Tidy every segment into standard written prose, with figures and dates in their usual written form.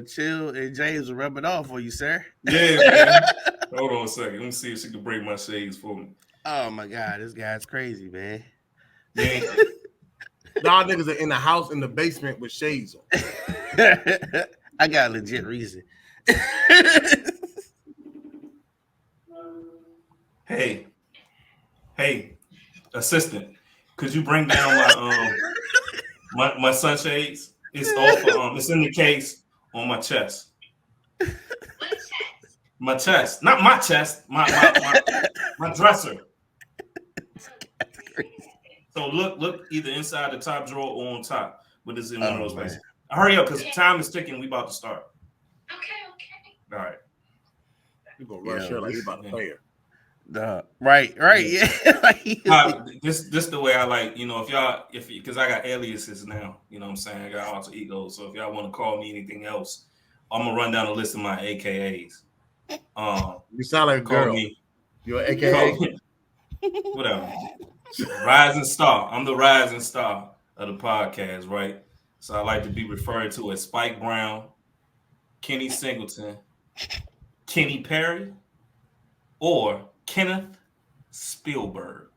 Chill and James will rub it off for you, sir. Yeah, man. Hold on a second. Let me see if she can break my shades for me. Oh my god, this guy's crazy, man. Yeah. Y'all niggas are in the house in the basement with shades on. I got a legit reason. Hey, assistant, could you bring down my sunshades? It's off. It's in the case on my chest. My chest, not my chest. My dresser. So look either inside the top drawer or on top, but it's in one of those places. Hurry up, because time is ticking. We about to start. Okay. All right. You gonna rush her like you about to play her. Right, yeah. This the way I like, if y'all, because I got aliases now, you know what I'm saying? I got alter egos. So if y'all want to call me anything else, I'm gonna run down a list of my AKAs. You sound like a girl. Me, you're an AKA. Whatever. Rising star. I'm the rising star of the podcast, right? So I like to be referred to as Spike Brown, Kenny Singleton, Kenny Perry, or Kenneth Spielberg.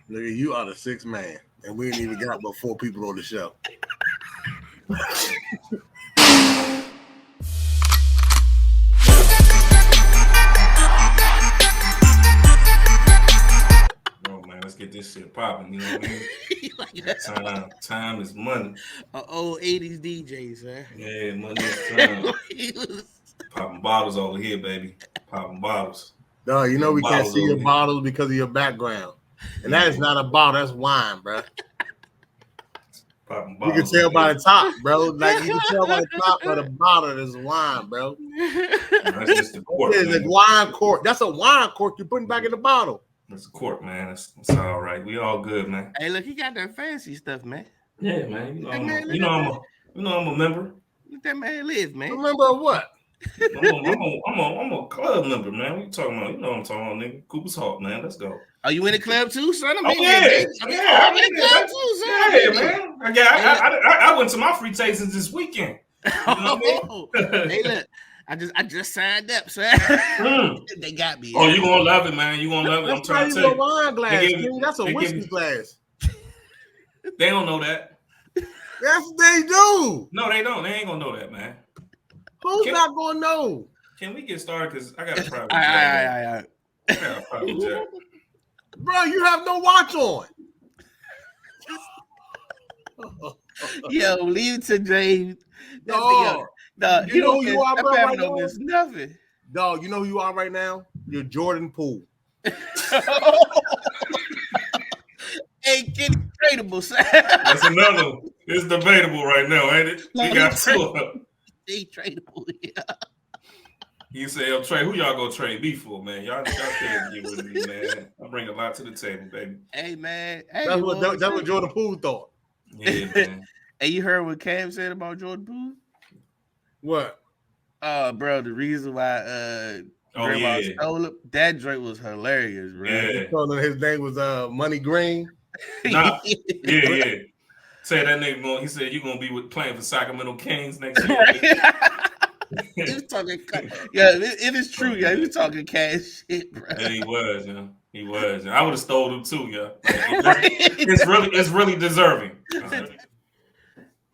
Look, you are the sixth man, and we ain't even got but 4 people on the show. Oh man, let's get this shit popping. You know what I mean? Time is money. Old 80s DJ, sir. Yeah, money is time. Popping bottles over here, baby. Popping bottles. No, you know we can't see your bottles because of your background. And that is not a bottle, that's wine, bro. Popping bottles. You can tell by the top, bro. Like you can tell by the top of the bottle there's wine, bro. That's just the cork. It's a wine cork. That's a wine cork you're putting back in the bottle. That's a cork, man. It's all right. We all good, man. Hey, look, he got that fancy stuff, man. Yeah, man. You know I'm a member. Let that man live, man. A member of what? I'm a club member, man. What you talking about? You know what I'm talking about, nigga. Cooper's Hawk, man. Let's go. Are you in the club too, son? I'm in the club too, son. Yeah, man. I went to my free tastings this weekend. You know what I mean? Hey, look. I just signed up, sir. They got me. Oh, you gonna love it, man. You gonna love it. I'm trying to tell you. Wine glass. That's a whiskey glass. They don't know that. Yes, they do. No, they don't. They ain't gonna know that, man. Who's not gonna know? Can we get started? Because I got a private jet. I got a private jet. Bro, you have no watch on. Yo, leave it to James. Dog, you know who you are, bro, right now? Nothing. Dog, you know who you are right now? You're Jordan Poole. Hey, Kenny, tradable, sir. That's another one. It's debatable right now, ain't it? No, he got 2 of them. He tradable, yeah. You say, "Yo, Trey, who y'all gonna trade me for, man? Y'all can't get with me, man. I bring a lot to the table, baby." Hey, man. Hey, that's what Jordan Poole thought. Yeah, man. Hey, you heard what Cam said about Jordan Poole? What? Bro, the reason why Grandma stole him, that joint was hilarious, bro. Yeah. He told him his name was Money Green. Nah. Yeah. Say that nigga he said you gonna be playing for Sacramento Kings next year. He was talking, it is true, yeah. He was talking cash shit, bro. Yeah, he was, yeah. He was. I would have stole him too, yeah. It's really deserving.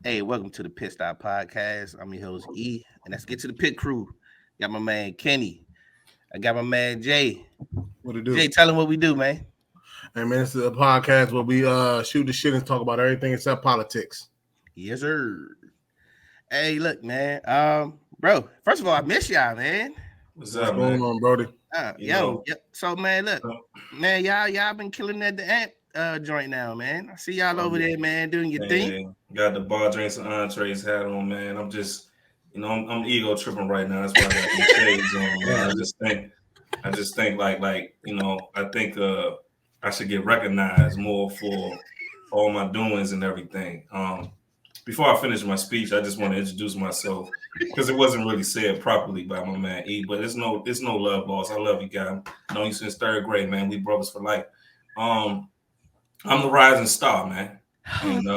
Hey, welcome to the Pit Stop Podcast. I'm your host E, and let's get to the pit crew. Got my man Kenny. I got my man Jay. What it do? Jay, tell him what we do, man. Hey man, this is a podcast where we shoot the shit and talk about everything except politics. Yes, sir. Hey, look, man. Bro, first of all, I miss y'all, man. What's going on, Brody? So, man, look, man, y'all been killing at the amp joint now, man. I see y'all over there, man, doing your thing. Got the bar drinks and entrees hat on, man. I'm just, I'm ego tripping right now. That's why I got the shades on, man. I just think like, I think I should get recognized more for all my doings and everything. Before I finish my speech, I just want to introduce myself because it wasn't really said properly by my man E. But it's no love loss. I love you, guy. I know you since 3rd grade, man. We brothers for life. I'm the rising star, man. And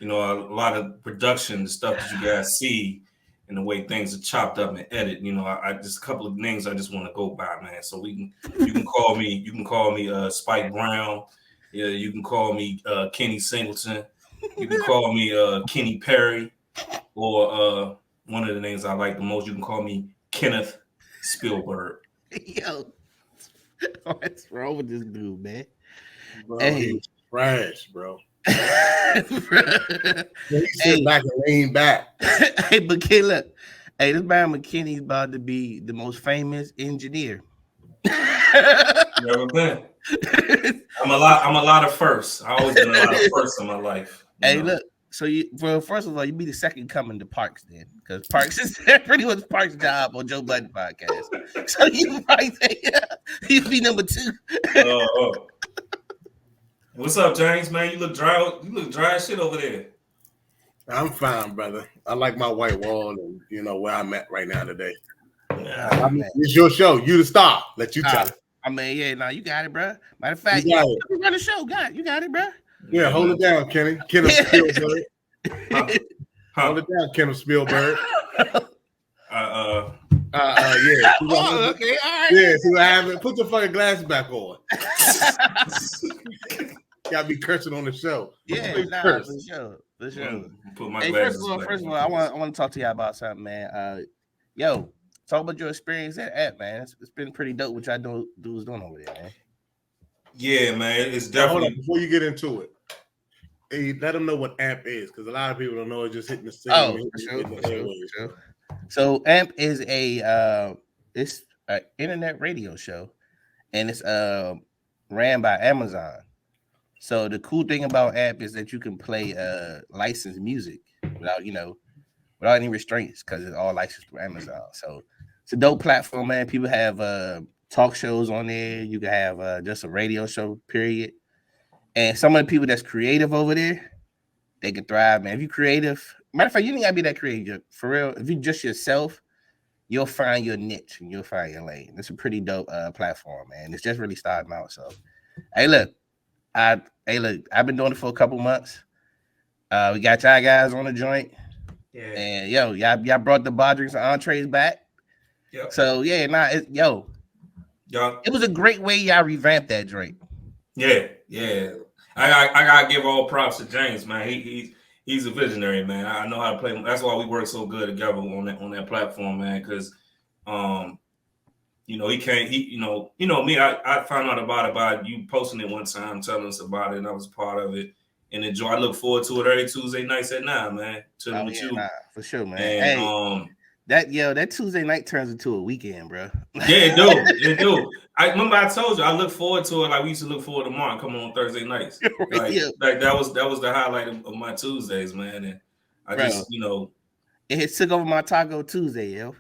you know, a lot of production, the stuff that you guys see, and the way things are chopped up and edited. You know, I just a couple of names I just want to go by, man. So you can call me Spike Brown. Yeah, you can call me Kenny Singleton. You can call me Kenny Perry, or one of the names I like the most. You can call me Kenneth Spielberg. Yo, what's wrong with this dude, man? Bro, Hey. he's trash, bro. Hey, He sit back and lean back. hey, but kid, look, hey, this man McKinney's about to be the most famous engineer. Never been. I'm a lot of firsts. I always been a lot of firsts in my life. Hey, look. So first of all, you be the second coming to Parks then, because Parks is pretty much Parks' job on Joe Budden podcast. So you might say you be number 2. What's up, James? Man, you look dry. You look dry as shit over there. I'm fine, brother. I like my white wall and you know where I'm at right now today. Yeah, it's your show. You the star. Let you tell it. I mean, yeah, no, you got it, bro. Matter of fact, you run the show. You got it, bro. Yeah, hold it down, Kenny. Kenneth Spielberg. Hold it down, Kenneth Spielberg. Oh, Yeah. okay, all right. Yeah, see what happened? Put your fucking glasses back on. Gotta be cursing on the show. Yeah, for sure. Put my hey, glasses first of all, I want to talk to you about something, man. Yo, talk about your experience at App, man. It's been pretty dope what y'all dudes doing over there, man. Yeah, man, it's Now, hold definitely. on, before you get into it, hey, let them know what AMP is, because a lot of people don't know. It's just hitting the same. Oh, for sure. So AMP is it's an internet radio show, and it's ran by Amazon. So the cool thing about AMP is that you can play licensed music without any restraints, because it's all licensed through Amazon. So it's a dope platform, man. People have talk shows on there. You can have just a radio show, period. And some of the people that's creative over there, they can thrive, man. If you're creative, matter of fact, you ain't gotta be that creative for real. If you just yourself, you'll find your niche and you'll find your lane. It's a pretty dope platform, man. It's just really starting out. So, hey, look, I've been doing it for a couple months. We got y'all guys on the joint, and y'all brought the bar drinks and entrees back. Yep. So yeah, it was a great way y'all revamped that drink. Yeah. I gotta give all props to James, man. He's a visionary, man. I know how to play. That's why we work so good together on that platform, man. Because, he can't. Me. I found out about it by you posting it one time, telling us about it, and I was part of it. And enjoy. I look forward to it every Tuesday nights at 9, man. For sure, man. And, that Tuesday night turns into a weekend, bro. Yeah, it do. I remember I told you I look forward to it like we used to look forward to Martin coming on Thursday nights. Like that was the highlight of my Tuesdays, man. And I just it took over my Taco Tuesday, yo.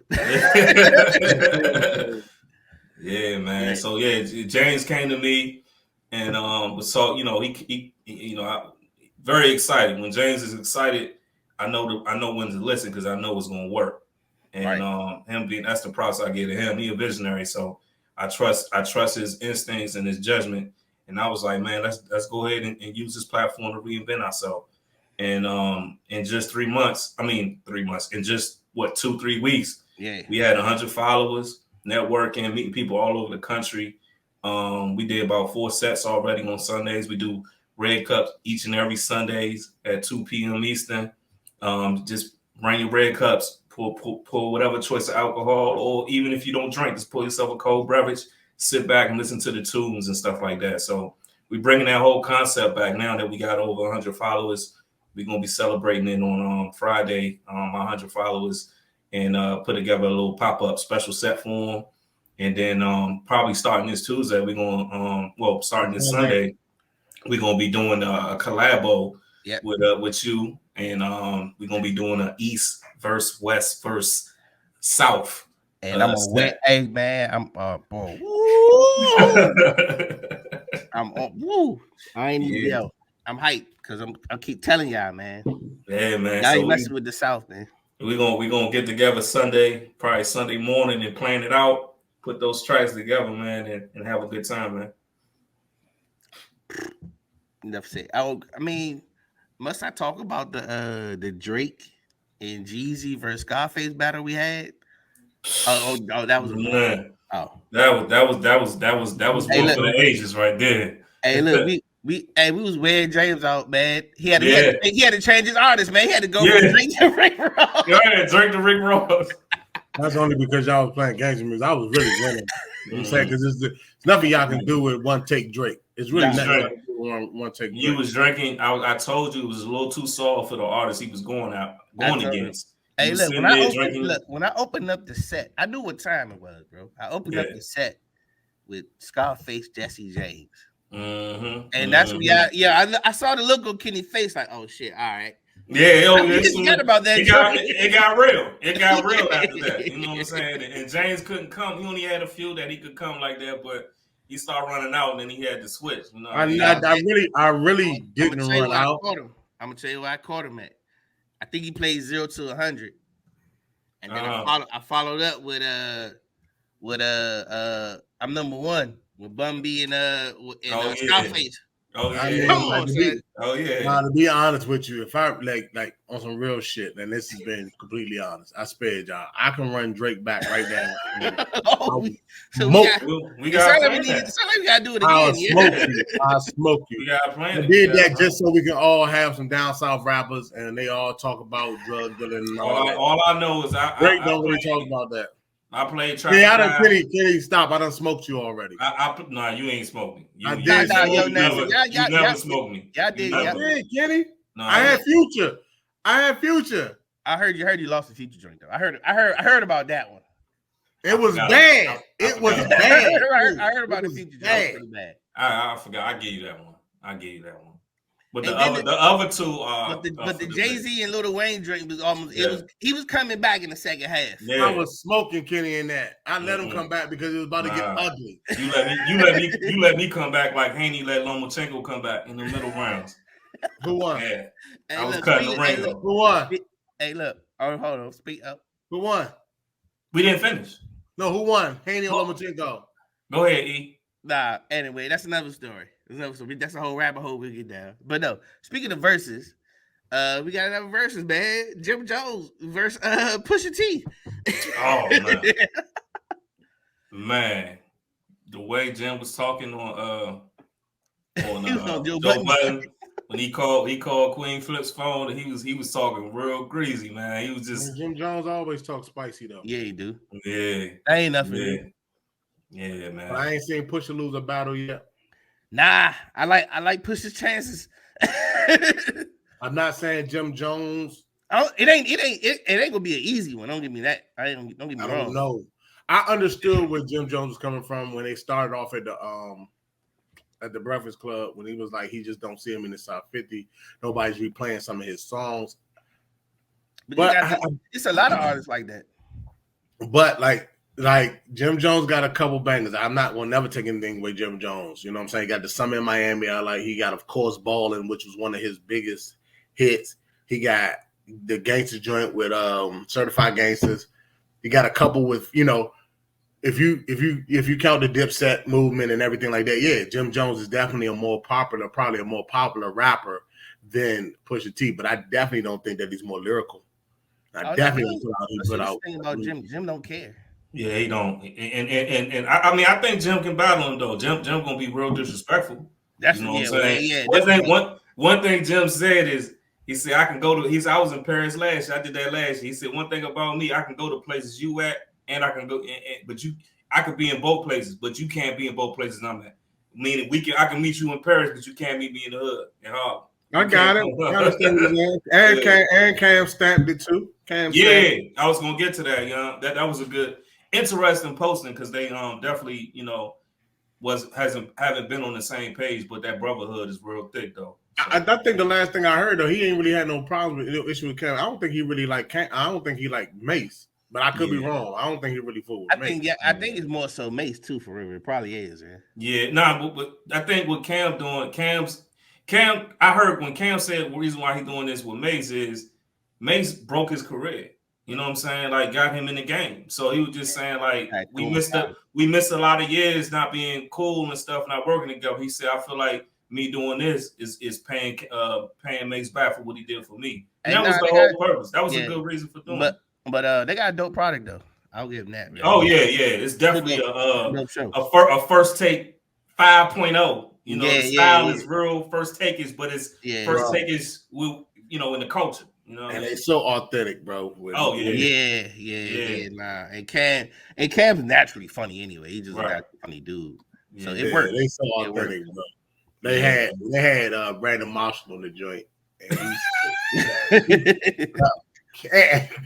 Yeah, man. So James came to me and he very excited. When James is excited, I know when to listen because I know it's gonna work. And that's the process I give to him. He a visionary, so I trust his instincts and his judgment. And I was like, man, let's go ahead and use this platform to reinvent ourselves. And in just 3 months, in just 2-3 weeks, we had 100 followers, networking, meeting people all over the country. We did about 4 sets already on Sundays. We do Red Cups each and every Sundays at 2 p.m. Eastern. Just bring your Red Cups. Pull whatever choice of alcohol, or even if you don't drink, just pull yourself a cold beverage, sit back and listen to the tunes and stuff like that. So we're bringing that whole concept back now that we got over 100 followers. We're going to be celebrating it on Friday, 100 followers, and put together a little pop-up special set for them. And then probably starting this Tuesday, we're going starting this Sunday, we're going to be doing a collabo with you. And we're going to be doing an East versus West versus South. And I'm a wet egg, man. I'm boy. I'm woo. I ain't even yell. I'm hyped because I keep telling y'all, man. Yeah, man. Y'all ain't messing with the South, man. We're gonna get together Sunday, probably Sunday morning, and plan it out. Put those tracks together, man, and have a good time, man. Enough said. I mean, Must I talk about the Drake and Jeezy versus Scarface battle we had? Oh, that was man. Oh, That was hey, one look, for the ages right there. hey, look, we was wearing James out, man. He had Yeah. to change his artist, man. He had to go Yeah. from Drake to Rick Ross. Yeah, Drake to Rick Ross. That's only because y'all was playing gangster music. I was really winning. You know what I'm saying? Because there's nothing y'all can do with one take Drake. It's really nothing y'all can do with one take Drake. You was drinking. I told you it was a little too soft for the artist he was going against. Hey, look, when I opened up the set, I knew what time it was, bro. I opened up the set with Scarface, Jesse James. And that's I saw the look on Kenny's face, like, oh shit, all right. Yeah, forget about that. It got real. It got real after that. You know what I'm saying? And James couldn't come. He only had a few that he could come like that, but he started running out, and then he had to switch. You know, I really didn't run out. I'm gonna tell you where I caught him at. I think he played 0 to 100, and then I followed up with I'm number one with Bun B and Scarface. Oh yeah, come on, Now, to be honest with you, if I like on some real shit, and this has been completely honest, I spared y'all. I can run Drake back right now. We gotta do it again. I'll smoke you. We gotta plan it. I did that just so we can all have some down south rappers, and they all talk about drug dealing and all that. All I know is Drake don't really talk about that. I played Trap. Yeah, I done Kenny, stop. I done smoked you already. Nah, you ain't smoked me. You never smoked me. Yeah, I did. Kenny. No, I had Future. I heard you lost the Future joint though. I heard about that one. It was bad. It was bad. I heard about the Future joint. It was pretty bad. I forgot. I gave you that one. But the other two but the Jay-Z and Lil Wayne drink was almost he was coming back in the second half. Yeah. I was smoking Kenny in that. I let him come back because it was about to get ugly. You let me come back like Haney let Lomachenko come back in the middle rounds. Who won? Yeah. I was cutting the ring. Who won? Hey, look. Oh, hold on. Speak up. Who won? We didn't finish. No, who won? Haney or Lomachenko? Go ahead, E. Nah, anyway, that's another story. That's a whole rabbit hole we'll get down. But no, speaking of verses, we got another verses, man. Jim Jones versus Pusha T. Oh man. Man. The way Jim was talking on Joe Budden, when he called Queen Flip's phone, he was talking real greasy, man. He was just Jim Jones always talks spicy though. Yeah, he do. Yeah. That ain't nothing. Yeah, man. But I ain't seen Pusha lose a battle yet. Nah, I like Pusha's chances. I'm not saying Jim Jones. It ain't gonna be an easy one. Don't give me that. Don't get me wrong. I don't know. I understood where Jim Jones was coming from when they started off at the Breakfast Club when he was like he just don't see him in the top 50. Nobody's replaying some of his songs. But it's a lot of artists like that. But like Jim Jones got a couple bangers. Will never take anything away Jim Jones. You know what I'm saying? He got the Summer in Miami. He got, of course, Ballin', which was one of his biggest hits. He got the Gangster joint with Certified Gangsters. He got a couple with, if you count the Dipset movement and everything like that, yeah, Jim Jones is definitely probably a more popular rapper than Pusha T. But I definitely don't think that he's more lyrical. I definitely put out. Thing about Jim don't care. Yeah, he don't, and I mean, I think Jim can battle him though. Jim gonna be real disrespectful. That's what I'm saying. Yeah. One thing Jim said is he said I can go to. I was in Paris last year. I did that last year. He said one thing about me, I can go to places you at, and I can go, but I could be in both places, but you can't be in both places I'm at. Meaning I can meet you in Paris, but you can't meet me in the hood in Harlem. I got it. I understand and Cam stamped it too. I was gonna get to that. That was a good. Interesting posting because they definitely haven't been on the same page, but that brotherhood is real thick though. So. I think the last thing I heard though, he ain't really had no problem with issue with Cam. I don't think he really I don't think he like Mace, but I could be wrong. I don't think he really fooled. I think it's more so Mace too for real. It probably is. Man. Yeah, but I think what Cam doing, Cam. I heard when Cam said the reason why he doing this with Mace is Mace broke his career. You know what I'm saying? Like got him in the game. So he was just saying like we missed a lot of years not being cool and stuff, not working together. He said I feel like me doing this is paying Mace back for what he did for me. And that was the whole purpose. That was a good reason for doing it. But they got a dope product though. I'll give them that. Man. Oh yeah. It's definitely a first take 5.0. You know, the style is real first take-ish, but it's first take-ish in the culture. You know, and it's so authentic, bro. Nah. And Cam's naturally funny anyway. He's just a funny dude. So it worked. They so authentic, bro. They had Brandon Marshall on the joint. And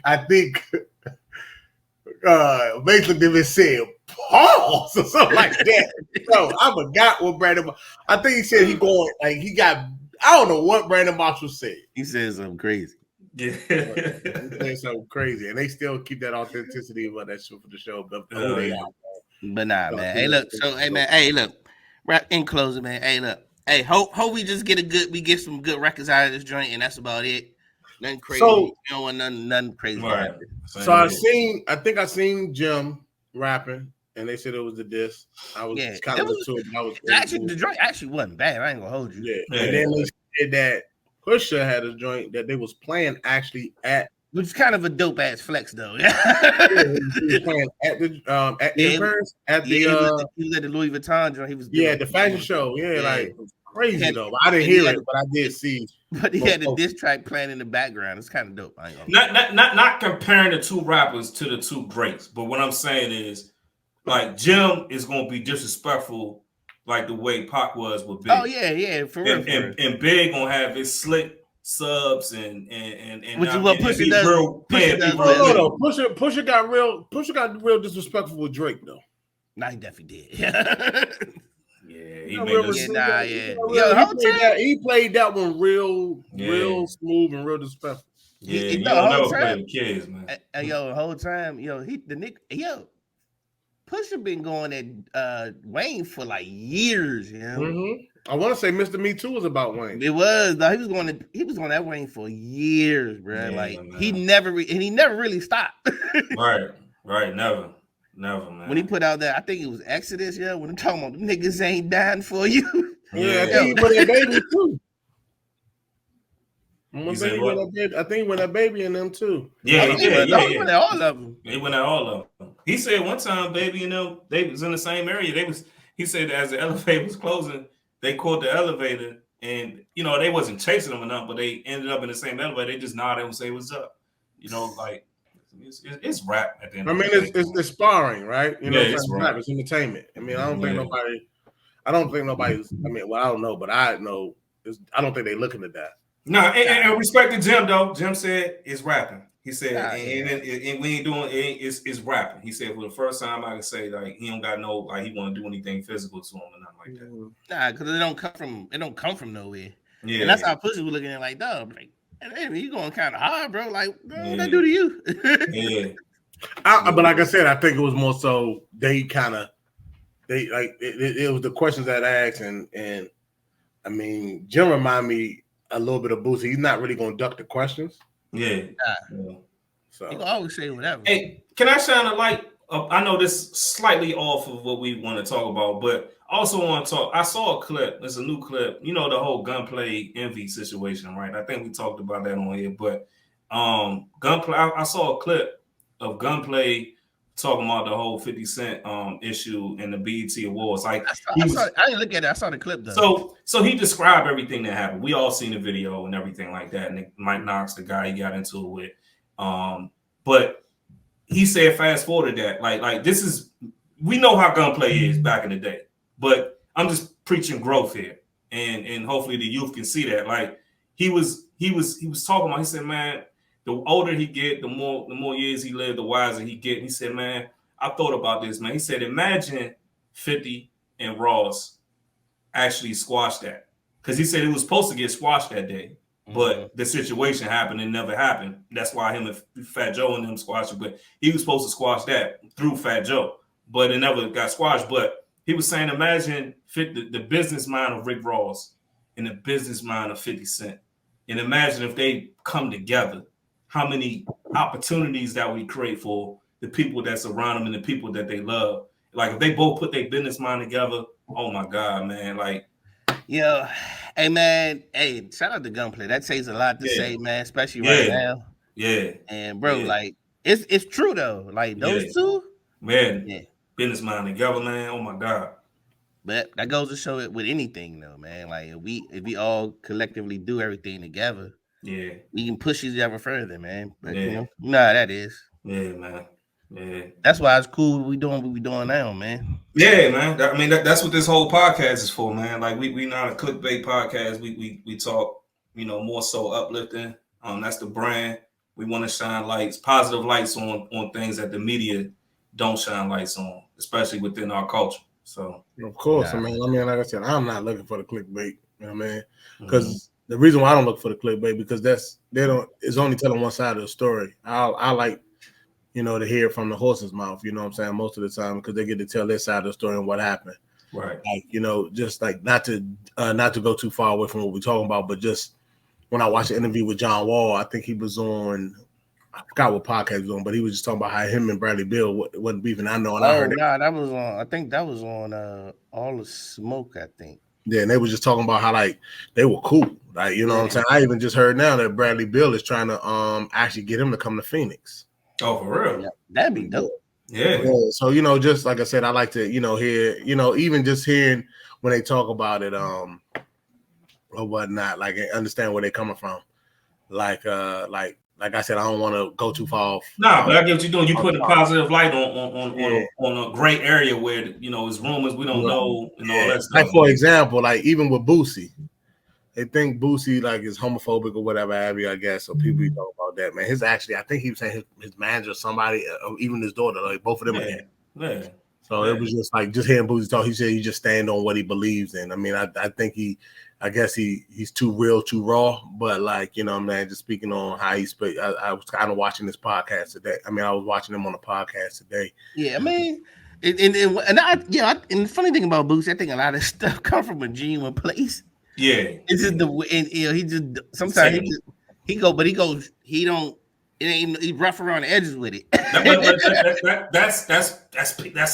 I think Mason Davis said pause or something like that. Bro, I forgot what Brandon. I think he said he got. I don't know what Brandon Marshall said. He said something crazy. Yeah, he said something crazy, and they still keep that authenticity about that show for the show. But who they are, but nah, man. Hey, look. So, hey, man. Hey, look. Right in closing, man. Hey, look. Hey, hope we just get some good records out of this joint, and that's about it. Nothing crazy. So, you don't want nothing crazy. Right. So I think I seen Jim rapping, and they said it was the diss. I was kind of into it. The joint actually wasn't bad. I ain't gonna hold you. Yeah. And then they said that Pusha had a joint that they was playing actually at, which is kind of a dope ass flex though. He was playing at the he was at the Louis Vuitton joint. He was the fashion show. Like it was crazy though. I didn't hear it, but I did see. But he had a diss track playing in the background. It's kind of dope. I ain't not comparing the two rappers to the two greats, but what I'm saying is, like, Jim is gonna be disrespectful, like the way Pac was with Big. Oh yeah, for real. And Big gonna have his slick subs and which is what Pusha does. Pusha got real disrespectful with Drake though. Nah, he definitely did. He played that one real smooth and real disrespectful. You don't never play with kids, man. The whole time, Pusha been going at Wayne for like years, I want to say Mr. Me Too was about Wayne. It was though. He was going at Wayne for years, bro. He never really stopped. right, never, man. When he put out that, I think it was Exodus, when I'm talking about them niggas ain't dying for you. I think he put that baby too. I think he went that baby in them too. He went at all of them. He went at all of them. He said one time, Baby, they was in the same area. He said that as the elevator was closing, they caught the elevator, and they wasn't chasing them or nothing, but they ended up in the same elevator. They just nodded and say what's up. It's rap at the end. It's sparring, right? It's rap. It's entertainment. I don't think nobody's. I don't know, but I know. I don't think they're looking at that. No, and respect to Jim though. Jim said it's rapping. He said, and we ain't doing it's rapping. He said for the first time I can say like he don't got no like he want to do anything physical to him or nothing like that. Nah, because it don't come from nowhere. Yeah, and that's how Pussy was looking at it like, dog, like, hey, you going kind of hard, bro. Like, what that do to you? But like I said, I think it was more so it was the questions that I asked, and Jim remind me a little bit of Boosie. He's not really gonna duck the questions. So you can always say whatever. Hey, can I shine a light? I know this slightly off of what we want to talk about, but I also want to talk. I saw a clip. There's a new clip. The whole Gunplay Envy situation, right? I think we talked about that on here. But Gunplay. I saw a clip of Gunplay talking about the whole 50 Cent issue and the BET Awards. Like I didn't look at it. I saw the clip though. So he described everything that happened. We all seen the video and everything like that. And Mike Knox, the guy he got into it with. But he said fast forward to that. Like this is, we know how Gunplay is back in the day. But I'm just preaching growth here. And hopefully the youth can see that. Like he was talking about, he said, man, the older he get, the more years he live, the wiser he get. He said, man, I thought about this, man. He said, imagine 50 and Ross actually squashed that. Because he said it was supposed to get squashed that day. But the situation happened and never happened. That's why him and Fat Joe and them squashed it. But he was supposed to squash that through Fat Joe. But it never got squashed. But he was saying, imagine the business mind of Rick Ross and the business mind of 50 Cent. And imagine if they come together, how many opportunities that we create for the people that's around them and the people that they love. Like if they both put their business mind together, oh my God, man. Like Yeah, hey man, hey, shout out to Gunplay. That takes a lot to say, man, especially right Yeah. now. Yeah. And bro, Yeah. like it's true though. Like those Yeah. two, Man, yeah. business mind together, man. Oh my God. But that goes to show it with anything though, man. Like if we all collectively do everything together, Yeah. we can push each other further, man. But Yeah. nah, that is. Yeah, man. Yeah. That's why it's cool we doing what we doing now, man. Yeah, man. I mean, that's what this whole podcast is for, man. Like we not a clickbait podcast. We talk, more so uplifting. That's the brand. We want to shine lights, positive lights on things that the media don't shine lights on, especially within our culture. So, Of course, Nah. I mean, like I said, I'm not looking for the clickbait. You know what I mean? mhm. Because the reason why I don't look for the clickbait because it's only telling one side of the story. I like to hear from the horse's mouth. You know what I'm saying? Most of the time because they get to tell their side of the story and what happened. Right. Like just like not to go too far away from what we're talking about, but just when I watched the interview with John Wall, I think he was on. I forgot what podcast he was on, but he was just talking about how him and Bradley Bill wasn't beefing. I know, and I Oh heard it. nah, that was on. I think that was on All the Smoke. I think. Yeah, and they was just talking about how like they were cool. Like, you know what I'm saying? I even just heard now that Bradley Bill is trying to actually get him to come to Phoenix. Oh, for real? Yeah, that'd be dope. Yeah. So, just like I said, I like to, hear, even just hearing when they talk about it, or whatnot, like understand where they're coming from. Like I said, I don't want to go too far off. Nah, but I get what you're doing. You put a off. positive light Yeah. on a great area where it's rumors we don't know and all that stuff. Like for example, like even with Boosie, they think Boosie like is homophobic or whatever have you, I guess. So people be talking about that, man. I think he was saying his manager, somebody, or even his daughter, like both of them. Yeah. Yeah. So it was just like just hearing Boosie talk. He said he just stand on what he believes in. I mean, I think I guess he's too real, too raw. But like man, just speaking on how he speak. I was kind of watching this podcast today. I mean, I was watching him on a podcast today. Yeah, I mean, and the funny thing about Boosie, I think a lot of stuff come from a genuine place. Yeah. It's just he just sometimes he goes he don't. It ain't he rough around the edges with it. That's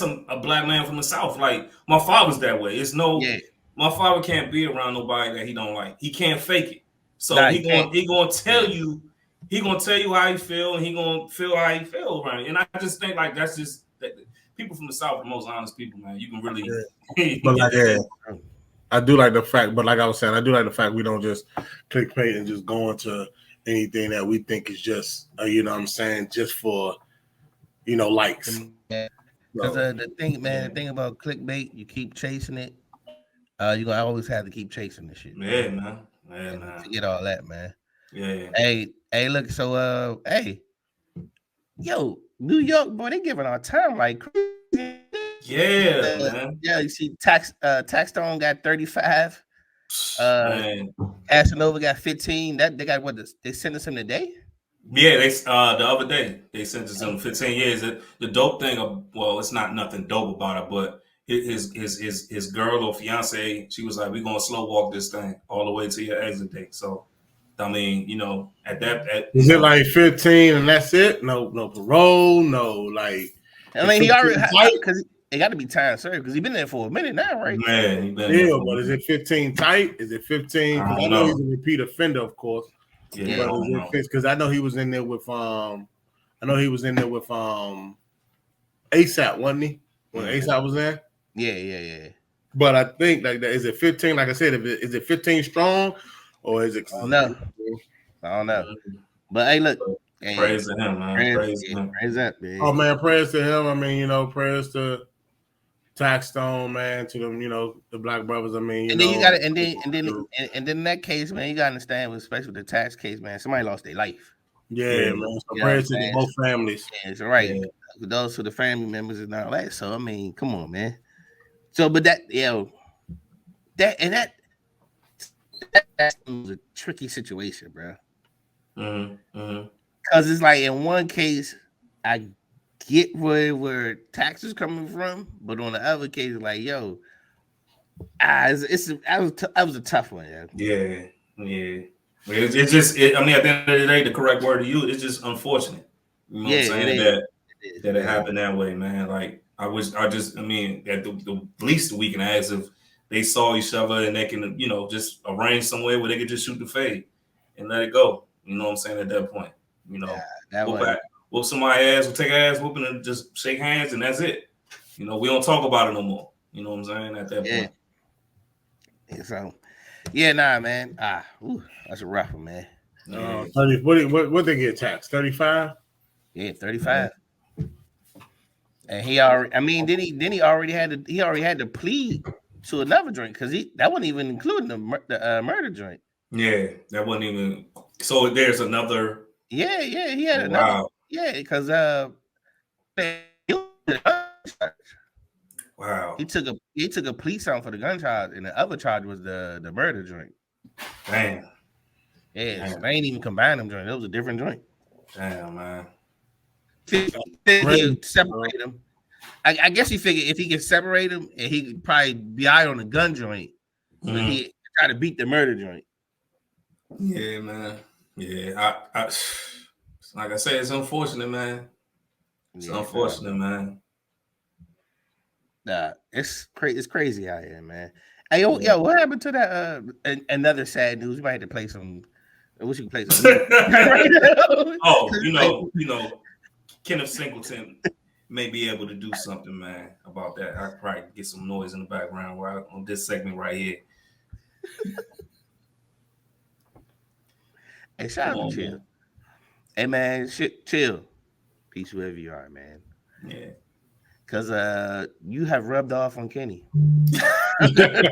a black man from the South. Like my father's that way. My father can't be around nobody that he don't like. He can't fake it. So he gonna tell you how he feel and he gonna feel how he feel around it. And I just think like that's just people from the South are the most honest people, man. You can really but like I do like the fact, but like I was saying, I do like the fact we don't just clickbait and just go into anything that we think is just, what I'm saying, just for, likes. Because the thing about clickbait, you keep chasing it. You're gonna always have to keep chasing this shit. Yeah, man. Yeah, man. Forget all that, man. Yeah. Hey, look. So, yo, New York, boy, they giving our time like crazy. Yeah, man. Yeah, you see, Tax Stone got 35. Casanova got 15. That they got they sentenced him today. Yeah, they the other day they sentenced him 15 years. The dope thing, it's not nothing dope about it, but his girl or fiance, she was like, "We're gonna slow walk this thing all the way to your exit date." So, I mean, is it like 15 and that's it? No parole, no like. I mean, he already because it got to be time served because he's been there for a minute now, right? Man, he been there. But is it 15 tight? Is it 15? Because I know he's a repeat offender, of course. Yeah, because I know he was in there with ASAP, wasn't he? When ASAP was there. Yeah. But I think like that, is it 15? Like I said, is it 15 strong or is it? I don't know. But hey, look. Praise to him, man. Praise that, man. Oh man, prayers to him. I mean, prayers to Tax Stone, man, to them, the black brothers. I mean, then you got to, and then in that case, man, you got to understand, especially with the tax case, man, somebody lost their life. Yeah, man. So prayers to both families. Yeah, it's right. Yeah. Those to the family members and all that. So I mean, come on, man. So, but that was a tricky situation, bro. Because it's like in one case, I get where taxes coming from, but on the other case, like that was a tough one, yeah. It's just I mean, at the end of the day, the correct word to use, it's just unfortunate. You know what I'm saying? That it happened that way, man. Like at the least we can ask if they saw each other and they can, just arrange somewhere where they could just shoot the fade and let it go. You know what I'm saying? At that point, whoop somebody's ass, we'll take ass whooping and just shake hands and that's it. We don't talk about it no more. You know what I'm saying? At that point. Yeah, so, man. That's a rough one, man. 30. What they get taxed? 35. Yeah, 35. And he already. I mean, then he already had to plead to another joint because that wasn't even including the murder joint. Yeah, that wasn't even. So there's another. Yeah, he had another. Wow. Yeah, because wow, he took a plea sound for the gun charge, and the other charge was the murder joint. Damn. Yeah, so they ain't even combined them joint. It was a different joint. Damn, man. He separate them. I guess he figured if he could separate them, and he could probably be out on the gun joint, so he try to beat the murder joint. Yeah, man. Yeah, I like I said, it's unfortunate, man. It's unfortunate, man. Nah, it's crazy out here, man. Hey, yo, what happened to that? Another sad news. We might have to play some. I wish we could play some. Kenneth Singleton may be able to do something, man, about that. I could probably get some noise in the background on this segment right here. Hey, shout out to Chill. Man. Hey, man, chill. Peace wherever you are, man. Yeah. Because you have rubbed off on Kenny. I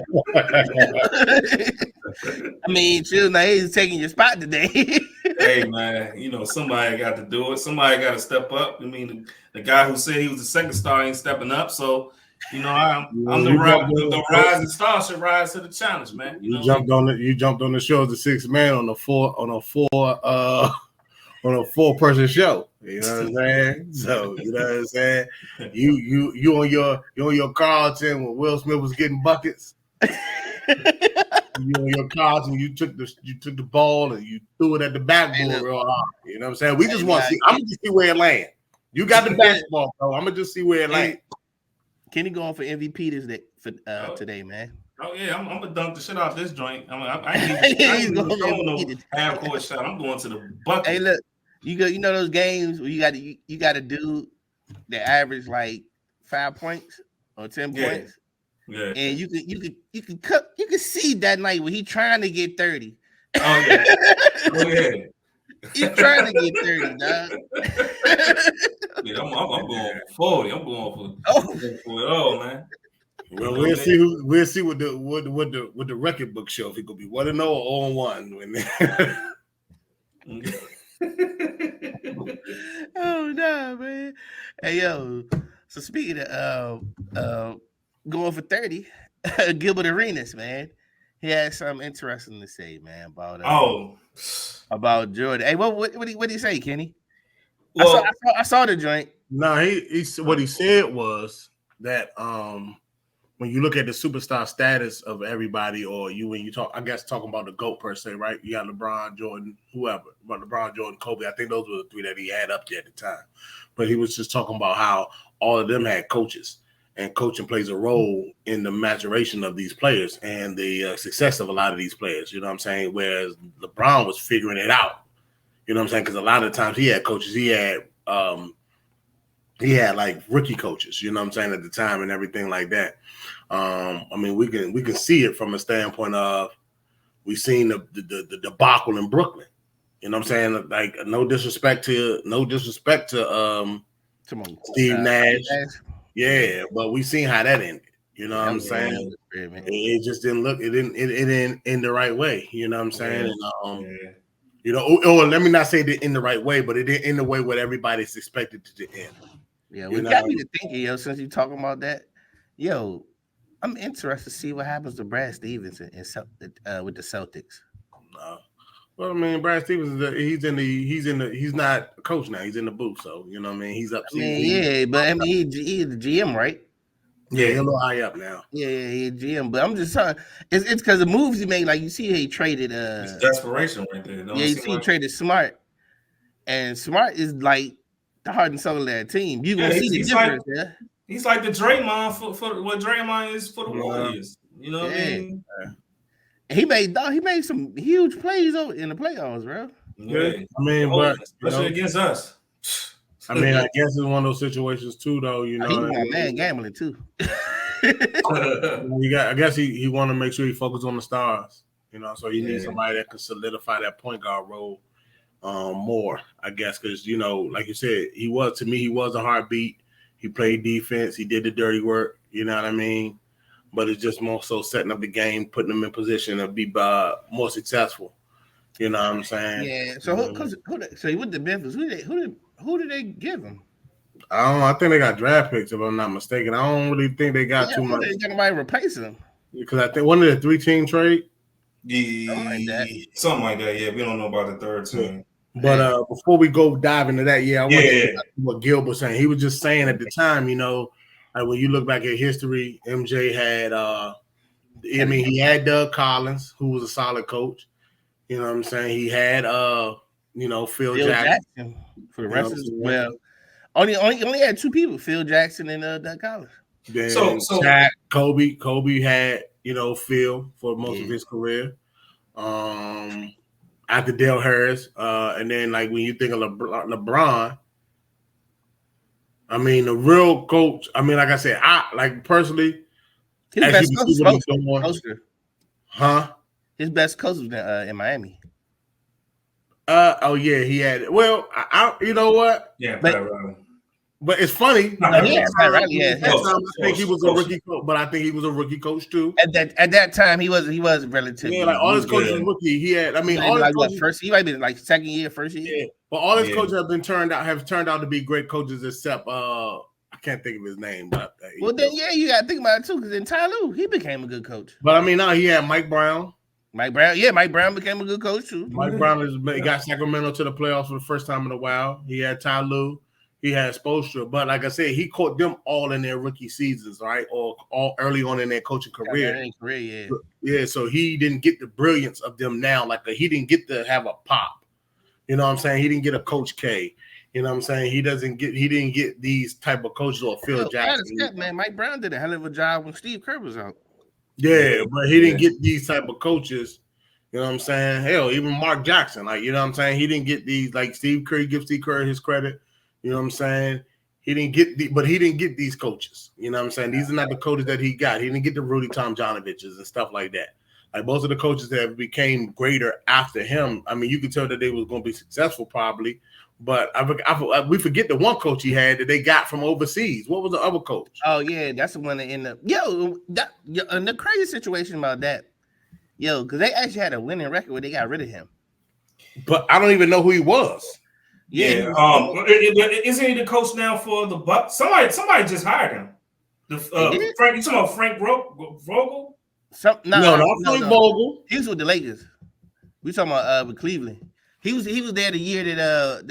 mean, Chill, now he's taking your spot today. Hey, man, somebody got to do it. Somebody got to step up. I mean, the guy who said he was the second star ain't stepping up. So, I'm the rising star should rise to the challenge, man. You jumped on the show as the sixth man on a four-person show. You know what I'm saying? So you know what I'm saying? You on your Carlton when Will Smith was getting buckets. You on your Carlton, you took the ball and you threw it at the backboard real hard. You know what I'm saying? We just want to see. I'm gonna just see where it lands. You got the basketball, bro. I'm gonna just see where it lands. Kenny going for MVP today, man. Oh yeah, I'm gonna dunk the shit out this joint. I ain't no half court shot. I'm going to the bucket. Hey, look, you know those games where you got to do the average like 5 points or 10 points. Yeah. And you can see that night when he trying to get 30. Oh yeah. He's trying to get 30, dog. Yeah, I'm going for 40. I'm going for it all, man. Well, we'll see what the record book show if he could be 1-0 or 0-1. Oh no, man. Hey yo. So speaking of going for 30, Gilbert Arenas, man. He had something interesting to say, man, about Jordan. Hey, what did he say, Kenny? Well, I saw the joint. No, he what he said was that when you look at the superstar status of everybody, or when you talk, I guess talking about the GOAT per se, right? You got LeBron, Jordan, whoever, but LeBron, Jordan, Kobe. I think those were the three that he had up there at the time. But he was just talking about how all of them had coaches. And coaching plays a role in the maturation of these players and the success of a lot of these players. You know what I'm saying? Whereas LeBron was figuring it out. You know what I'm saying? Because a lot of times he had coaches. He had like rookie coaches. You know what I'm saying, at the time and everything like that. I mean, we can see it from a standpoint of we've seen the debacle in Brooklyn. You know what I'm saying? Like no disrespect to Steve Nash. Yeah, but we seen how that ended. You know what I'm saying? It just didn't look. It didn't end the right way. You know what I'm saying? And, or let me not say it in the right way, but it didn't end the way what everybody's expected to end. Yeah, we got me to thinking, since you're talking about that, I'm interested to see what happens to Brad Stevens with the Celtics. Well, I mean, Brad Stevens he's not a coach now. He's in the booth, so you know what I mean. He's up. But I mean, he's the GM, right? Yeah, he's a little high up now. Yeah, he's GM. But I'm just saying, it's because the moves he made. Like you see, he traded. It's desperation right there. You see, he traded Smart, and Smart is like the heart and soul of that team. You gonna see the difference, He's like the Draymond for what Draymond is for the Warriors. You know what I mean? He made some huge plays in the playoffs, bro. Yeah. I mean, but especially against us. I mean, I guess it's one of those situations too, though. You know, he was my man gambling too. I guess he want to make sure he focus on the stars. You know, so he needs somebody that can solidify that point guard role more. I guess because like you said, he was a heartbeat. He played defense. He did the dirty work. You know what I mean? But it's just more so setting up the game, putting them in position to be more successful. You know what I'm saying? Yeah. So so he went to Memphis. Who did they give him? I don't know. I think they got draft picks, if I'm not mistaken. I don't really think they got too much. They got nobody replace him. Because I think one of the 3-team trade. Yeah, something like that. Yeah, we don't know about the third team. But before we go dive into that, I want to what Gil was saying. He was just saying at the time, like when you look back at history, MJ had he had Doug Collins, who was a solid coach. You know what I'm saying? He had Phil Jackson. For the rest of only had two people, Phil Jackson and Doug Collins. Then Shaq, Kobe had Phil for most of his career. After Dale Harris, and then like when you think of LeBron, I mean the real coach. I mean, like I said, I personally, his best coach, his best coach was in Miami. Oh yeah, he had it. Well, you know what? Yeah, but it's funny. I think he was a rookie coach, but I think he was a rookie coach too. At that time, he was relatively. Yeah, like all his coaches were rookie. He had. I mean, all his coaches, first. He might be like second year, first year. Yeah, but all his coaches have turned out to be great coaches, except I can't think of his name. But you got to think about it too, because then Ty Lue, he became a good coach. But I mean, now he had Mike Brown. Mike Brown became a good coach too. Mike Brown got Sacramento to the playoffs for the first time in a while. He had Ty Lue. He had Spoelstra, but like I said, he caught them all in their rookie seasons, right? Or all early on in their coaching career. Yeah, so he didn't get the brilliance of them now. Like he didn't get to have a Pop. You know what I'm saying? He didn't get a Coach K. You know what I'm saying? He didn't get these type of coaches or Phil Jackson. Man, Mike Brown did a hell of a job when Steve Kerr was out. Yeah, but he didn't get these type of coaches. You know what I'm saying? Hell, even Mark Jackson, like you know what I'm saying? He didn't get these like Steve Kerr. Give Steve Kerr his credit. You know what I'm saying? He didn't get these coaches. You know what I'm saying? These are not the coaches that he got. He didn't get the Rudy Tomjanoviches and stuff like that. Like most of the coaches that became greater after him, I mean, you could tell that they was going to be successful probably. But we forget the one coach he had that they got from overseas. What was the other coach? Oh yeah, that's the one that ended up. And the crazy situation about that, because they actually had a winning record where they got rid of him. But I don't even know who he was. Yeah. Isn't he the coach now for the Bucks? Somebody just hired him. Frank, you talking about Frank Vogel? No, Frank Vogel. He was with the Lakers. We talking about with Cleveland. He was there the year that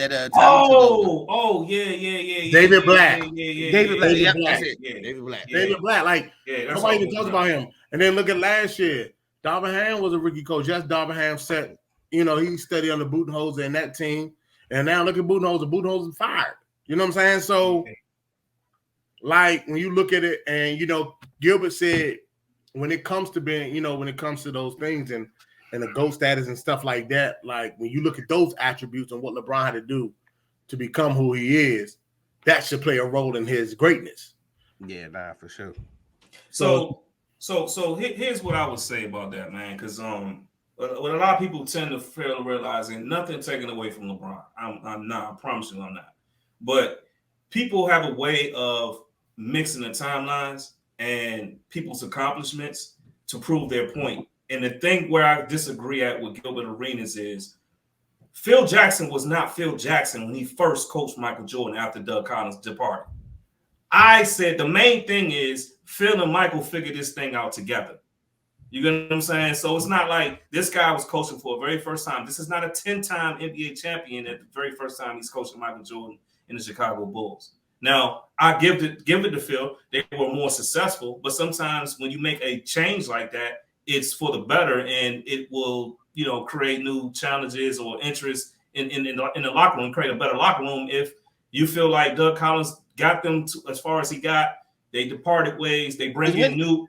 David Black. David Black. Like nobody even talks about him. And then look at last year. Darvin Ham was a rookie coach. Yes, Darvin Ham set. He studied under Budenholzer and that team. And now look at Budenholzer. Budenholzer fired. You know what I'm saying? So, like when you look at it, and Gilbert said, when it comes to being, when it comes to those things and the GOAT status and stuff like that, like when you look at those attributes and what LeBron had to do to become who he is, that should play a role in his greatness. Yeah, for sure. So here's what I would say about that, man, because what a lot of people tend to fail to realize, and nothing taken away from LeBron. I'm not. I promise you, I'm not. But people have a way of mixing the timelines and people's accomplishments to prove their point. And the thing where I disagree with Gilbert Arenas is Phil Jackson was not Phil Jackson when he first coached Michael Jordan after Doug Collins departed. I said the main thing is Phil and Michael figured this thing out together. You get what I'm saying? So it's not like this guy was coaching for the very first time. This is not a 10-time NBA champion at the very first time he's coaching Michael Jordan in the Chicago Bulls. Now, I give it to Phil. They were more successful, but sometimes when you make a change like that, it's for the better, and it will, create new challenges or interest in the locker room, create a better locker room. If you feel like Doug Collins got them as far as he got, they departed ways, they bring in new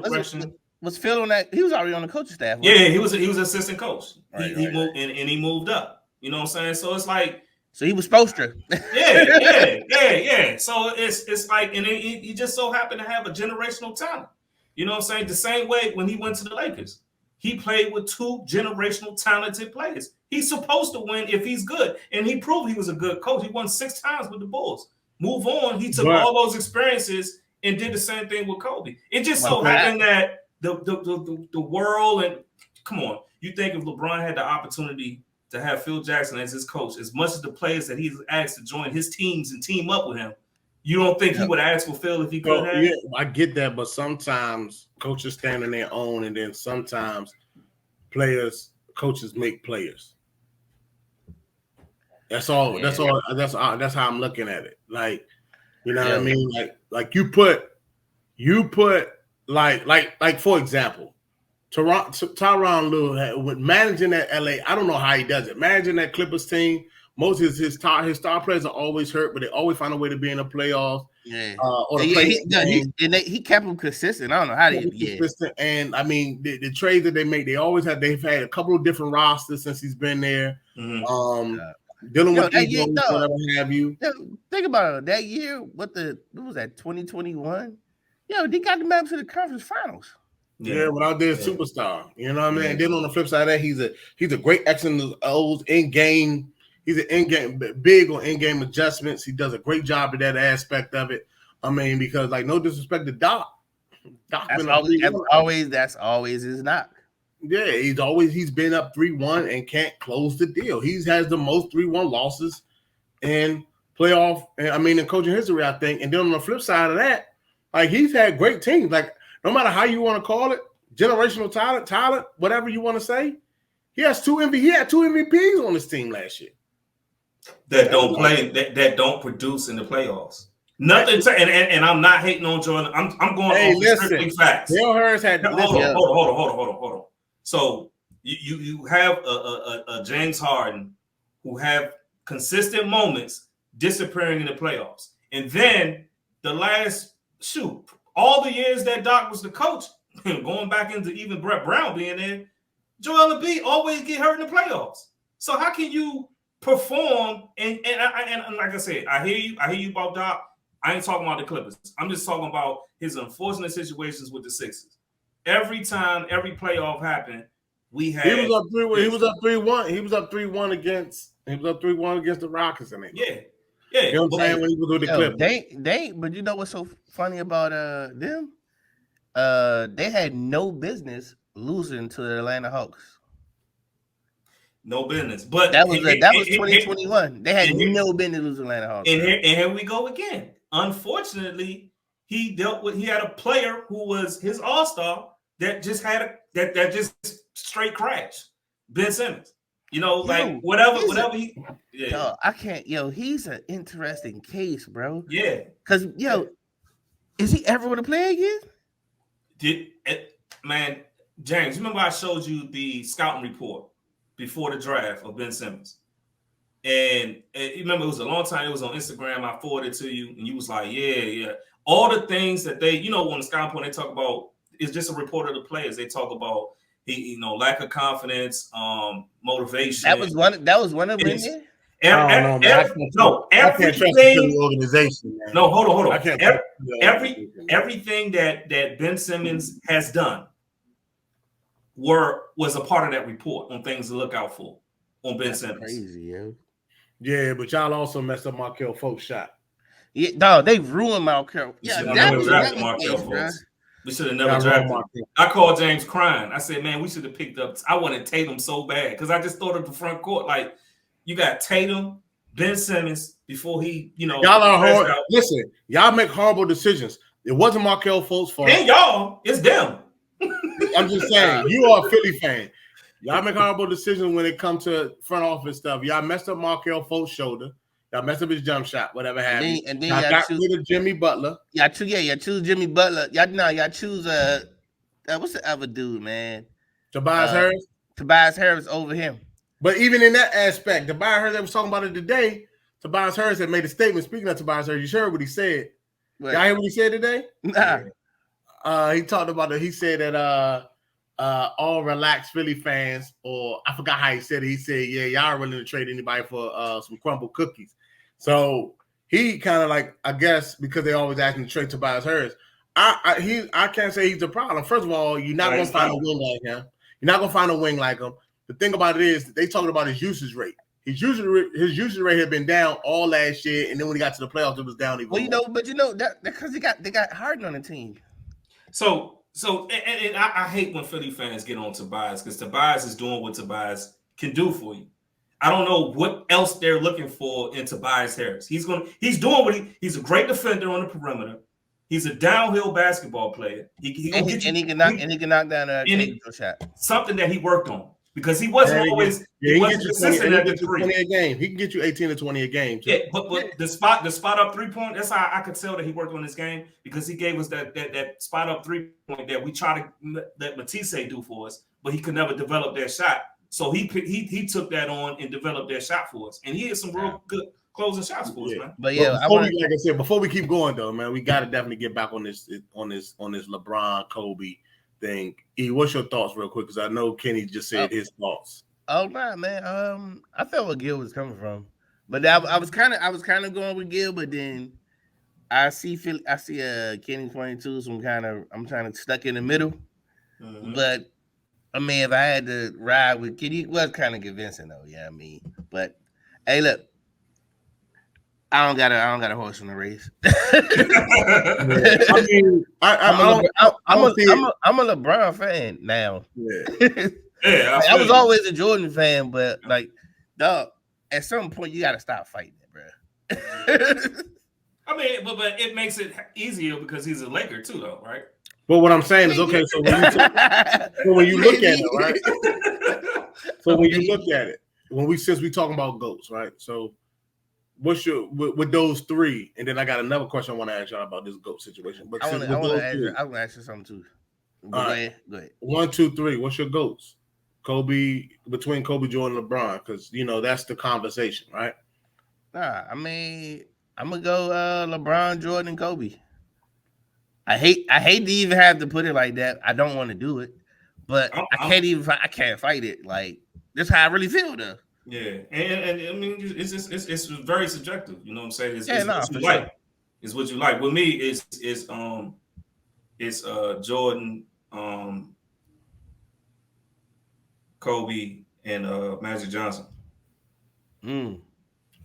direction. Was Phil on that? He was already on the coaching staff. Yeah, he was assistant coach. Right, he moved and he moved up. You know what I'm saying? So it's like, so he was supposed to. yeah. So it's like, and he just so happened to have a generational talent. You know what I'm saying? The same way when he went to the Lakers, he played with 2 generational talented players. He's supposed to win if he's good, and he proved he was a good coach. He won 6 times with the Bulls. Move on. He took all those experiences and did the same thing with Kobe. It just so happened that the world, and come on, you think if LeBron had the opportunity to have Phil Jackson as his coach, as much as the players that he's asked to join his teams and team up with him, you don't think he would ask for Phil if he could have? Yeah, I get that, but sometimes coaches stand on their own, and then sometimes coaches make players. That's all. Yeah. That's how I'm looking at it. Like, you know what I mean? Like you put like for example, Tyronn Lue with managing that LA. I don't know how he does it. Managing that Clippers team. Most of his star players are always hurt, but they always find a way to be in the playoffs. Yeah, he kept them consistent. I don't know how they consistent. And I mean, the trades that they make, they've had a couple of different rosters since he's been there. Mm-hmm. Dealing with whatever have you. Think about it. That year, what was that? 2021. They got them back to the conference finals. Yeah, without their superstar. You know what I mean? And then on the flip side of that, he's a great X and O's in game. He's big on in-game adjustments. He does a great job of that aspect of it. I mean, because like no disrespect to Doc. That's always his knock. Yeah, he's been up 3-1 and can't close the deal. He has the most 3-1 losses in playoff. In coaching history, I think. And then on the flip side of that, like he's had great teams. Like no matter how you want to call it, generational talent, whatever you want to say, he had 2 MVPs on his team last year. That don't play, that don't produce in the playoffs. Nothing. And I'm not hating on Jordan. I'm going off strictly facts. Dale Hurst had. Hold on. So you have a James Harden who have consistent moments disappearing in the playoffs, and then the last all the years that Doc was the coach, going back into even Brett Brown being there, Joel Embiid always get hurt in the playoffs. So how can you perform? And like I said, I hear you about Doc. I ain't talking about the Clippers. I'm just talking about his unfortunate situations with the Sixers. Every time, every playoff happened, he was up 3-1. He was up 3-1 against the Rockets, I mean. Yeah. You know what I'm saying? When he was with the Clippers. But you know what's so funny about them? They had no business losing to the Atlanta Hawks. No business. But that was 2021. They had no business losing Atlanta Hawks. And here we go again. Unfortunately, he had a player who was his all-star that just had that just straight crash. Ben Simmons. Whatever he. Yeah. I can't. He's an interesting case, bro. Yeah. Because is he ever going to play again? Man, James, remember I showed you the scouting report before the draft of Ben Simmons, and you remember it was a long time. It was on Instagram. I forwarded it to you, and you was like, "Yeah." All the things that they, on the scouting report, they talk about is just a report of the players. They talk about lack of confidence, motivation. That was one of them. Everything. Organization. Man. No, hold on. Everything that Ben Simmons has done was a part of that report on things to look out for on Ben Simmons. Crazy, yo. Yeah, but y'all also messed up Markelle Fultz's shot. Yeah, no, they ruined Markelle. Yeah, that was Markelle Fultz. We should have never drafted him. I called James crying. I said, man, we should have picked up. I wanted Tatum so bad because I just thought of the front court. Like, you got Tatum, Ben Simmons before he, Y'all are hard. Listen, y'all make horrible decisions. It wasn't Markelle Fultz's fault. And y'all, it's them. I'm just saying, you are a Philly fan. Y'all make horrible decisions when it comes to front office stuff. Y'all messed up Markelle Fultz's shoulder. Y'all messed up his jump shot, whatever happened. And then y'all got rid of Jimmy Butler. Y'all choose Jimmy Butler. Y'all choose what's the other dude, man? Tobias Harris. Tobias Harris over him. But even in that aspect, Tobias Harris, I was talking about it today. Tobias Harris had made a statement. Speaking of Tobias Harris, you heard what he said. Y'all hear what he said today? Nah. He talked about it. He said that all relaxed Philly fans, or I forgot how he said it. He said, "Yeah, y'all are willing to trade anybody for some crumble cookies." So he kind of like, I guess, because they always asking to trade Tobias Harris. I can't say he's a problem. First of all, you're not gonna find a wing like him. You're not gonna find a wing like him. The thing about it is they talking about his usage rate. His usage rate had been down all last year, and then when he got to the playoffs, it was down even more. But that because they got Harden on the team. So I hate when Philly fans get on Tobias because Tobias is doing what Tobias can do for you. I don't know what else they're looking for in Tobias Harris. He's doing what he's a great defender on the perimeter. He's a downhill basketball player. He can knock down a shot. Something that he worked on because he wasn't always consistent at the three. He can get you 18 to 20 a game. Too. Yeah, but the spot up 3-point. That's how I could tell that he worked on his game because he gave us that spot up 3-point that we try to let Matisse do for us, but he could never develop that shot. So he took that on and developed that shot for us, and he had some real good closing shots for us, man. But yeah, like I said, before we keep going though, man, we got to definitely get back on this LeBron Kobe thing. E, what's your thoughts, real quick? Because I know Kenny just said his thoughts. Oh man, I felt where Gil was coming from, but I was kind of going with Gil, but then I see Kenny 22, so I'm trying to stuck in the middle. Mm-hmm. But I mean, if I had to ride with Kenny, it was kind of convincing though. Yeah, I mean, but hey, look. I don't got a horse in the race. I mean, I'm a LeBron fan now. Yeah, I was always a Jordan fan, but like, dog, at some point you got to stop fighting it, bro. I mean, but it makes it easier because he's a Laker too, though, right? But what I'm saying is, okay, so when you look at it, right? So when you look at it, since we talking about GOATs, right? So. What's your with those three? And then I got another question I want to ask y'all about this GOAT situation. But I want to ask you something too. Go ahead. 1, 2, 3. What's your GOATs? Between Kobe, Jordan, LeBron, because that's the conversation, right? Nah, I mean, I'm gonna go LeBron, Jordan, and Kobe. I hate to even have to put it like that. I don't want to do it, but I can't fight it. Like this, is how I really feel though. Yeah, and I mean, it's very subjective. You know what I'm saying? It's what you like. Sure. It's what you like. With me, it's Jordan, Kobe, and Magic Johnson.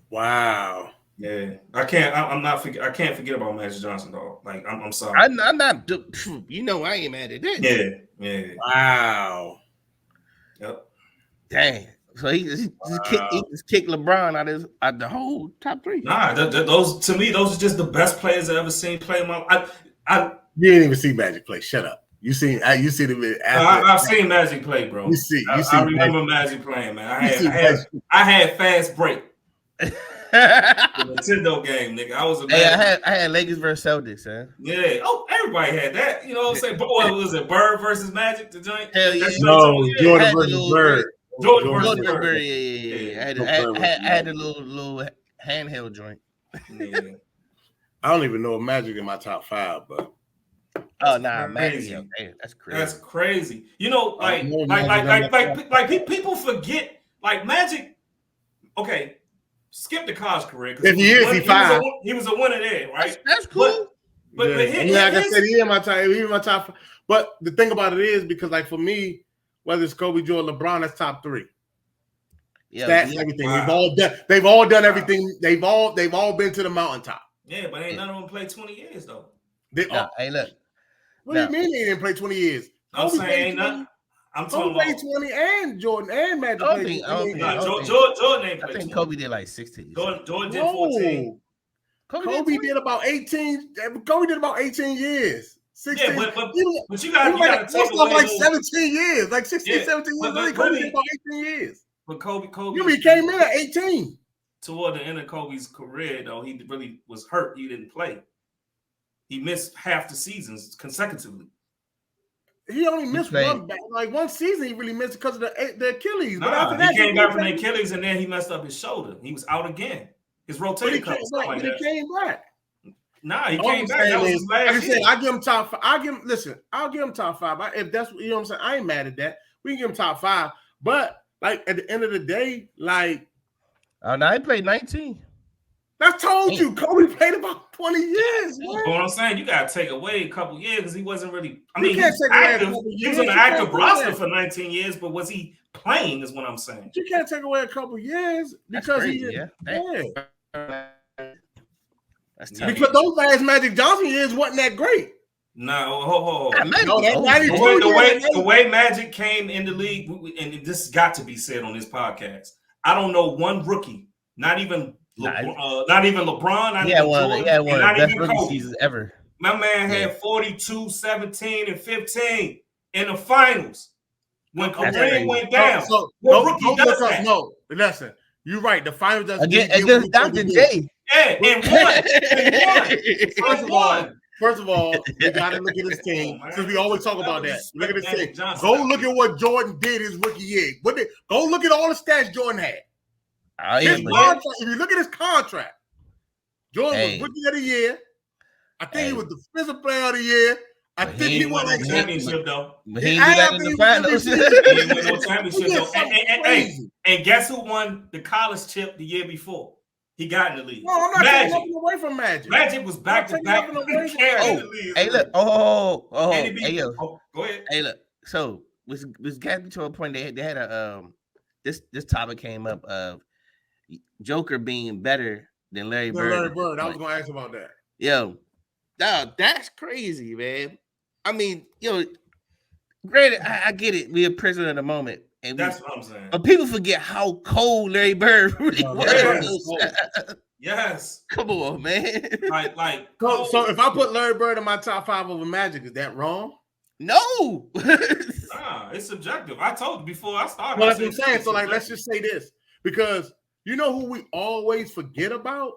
Wow. Yeah, I can't forget about Magic Johnson, though. Like, I'm sorry. I'm not. I ain't mad at that. Yeah. Wow. Yep. Dang. So he just kicked LeBron out the whole top three. Nah, those to me, those are just the best players I've ever seen play in my life. You didn't even see Magic play. Shut up. You seen them. I've seen Magic play, bro. I remember Magic playing, man. I had fast break. The Nintendo game, nigga. I had Lakers versus Celtics, man. Yeah. Oh, everybody had that. You know what I'm saying? But what was it? Bird versus Magic, the joint? Hell yeah. No, Jordan versus Bird. Jordan Bird. Yeah. I had a little handheld joint. Yeah. I don't even know if Magic in my top 5, but oh nah, Magic. That's crazy. That's crazy. You know, like people forget, like Magic. Okay, skip the college career. If he is, he was a winner there, right? That's cool. But like I said, he in my top 5. But the thing about it is, because like for me, whether it's Kobe, Jordan, LeBron, that's top 3. Yeah, stats, everything. They've all done everything. They've all been to the mountaintop. Yeah, but ain't none of them played 20 years though. Hey, look. What do you mean they didn't play 20 years? I'm saying ain't nothing. I'm talking about 20 and Jordan and Magic. Jordan ain't played. I think Kobe did like 16. Jordan did 14. Kobe did about 18. Kobe did about 18 years. 16. Yeah, but you got to take away like 17 years, like 16, 17 years. Kobe did about 18 years. But Kobe, you came in at 18. Toward the end of Kobe's career, though, he really was hurt. He didn't play. He missed half the seasons consecutively. He only missed one season. He really missed because of the Achilles. Nah, but after that, he came back from the Achilles, and then he messed up his shoulder. He was out again. His rotator cuff. But he came back. Nah, he came back. That was his last year. I give him top 5. I'll give him top 5. If that's what, you know what I'm saying, I ain't mad at that. We can give him top 5. But like at the end of the day, like now he played 19. I told you, Kobe played about 20 years. But what I'm saying, you gotta take away a couple years because he wasn't really. I mean, he was on the active roster for 19 years, but was he playing? Is what I'm saying. You can't take away a couple years because because those last Magic Johnson years wasn't that great. No, the way Magic came in the league, and this got to be said on this podcast. I don't know one rookie, not even LeBron, not even Jordan, not even Kobe seasons ever. My man had 42, 17, and 15 in the finals when Kareem went down. What rookie does that? No, listen, you're right. The finals doesn't against Dr. J. Yeah, and won. First of all, you got to look at his team since we always talk about that. Look at his team. Go look at what Jordan did his rookie year. Go look at all the stats Jordan had. If you look at his contract, Jordan was rookie of the year. I think he was defensive player of the year. I think he won a championship though. But he didn't do that in the finals. He won no championship though. And guess who won the college chip the year before? He got in the league. No, I'm not taking nothing away from Magic. Magic was back to back. Hey, look. Go ahead. Hey, look. So this got me to a point. They had a this topic came up of Joker being better than Larry Bird. I was gonna ask about that. Yo, that's crazy, man. I mean, granted, I get it. We're a prisoner of the moment. And that's what I'm saying. But people forget how cold Larry Bird really was. Yes. Come on, man. So if I put Larry Bird in my top 5 over Magic, is that wrong? No. Nah, it's subjective. I told you before I started. Well, that's what I'm saying. So let's just say this. Because you know who we always forget about?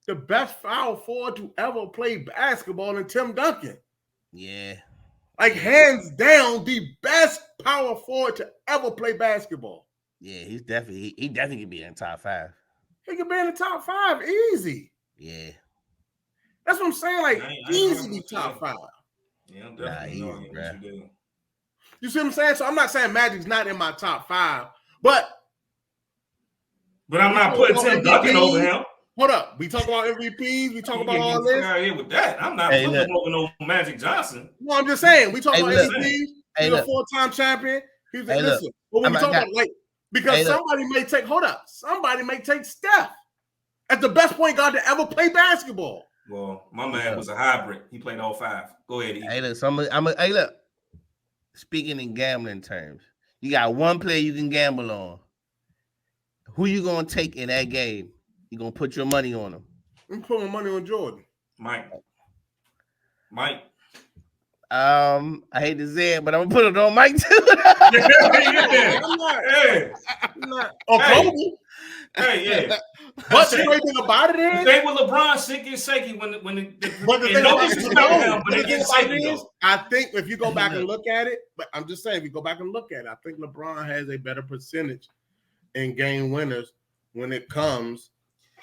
The best foul forward to ever play basketball in Tim Duncan. Yeah. Like hands down, the best power forward to ever play basketball. Yeah, he definitely can be in top 5. He can be in the top 5 easy. Yeah. That's what I'm saying. Like easily top 5. Yeah, I'm definitely what you do. You see what I'm saying? So I'm not saying Magic's not in my top 5, but I'm not putting Tim Duncan over him. Hold up. We talk about MVPs. We talk about all this. Here with that. I'm not putting him over no Magic Johnson. No, I'm just saying. We talk about MVPs. He's a 4-time champion. He's listen. But when we talk about because somebody may take Steph as the best point guard to ever play basketball. Well, my man was a hybrid. He played all 5. Go ahead. Hey, look. Speaking in gambling terms, you got one player you can gamble on. Who you gonna take in that game? You gonna put your money on him? I'm putting my money on Jordan. Mike. I hate to say it, but I'm gonna put it on Mike too. I'm not. Kobe. Hey, yeah. But the great thing about it is, the thing with LeBron, shit gets shaky when I think if you go back and look at it, but I'm just saying, if you go back and look at it, I think LeBron has a better percentage in game winners when it comes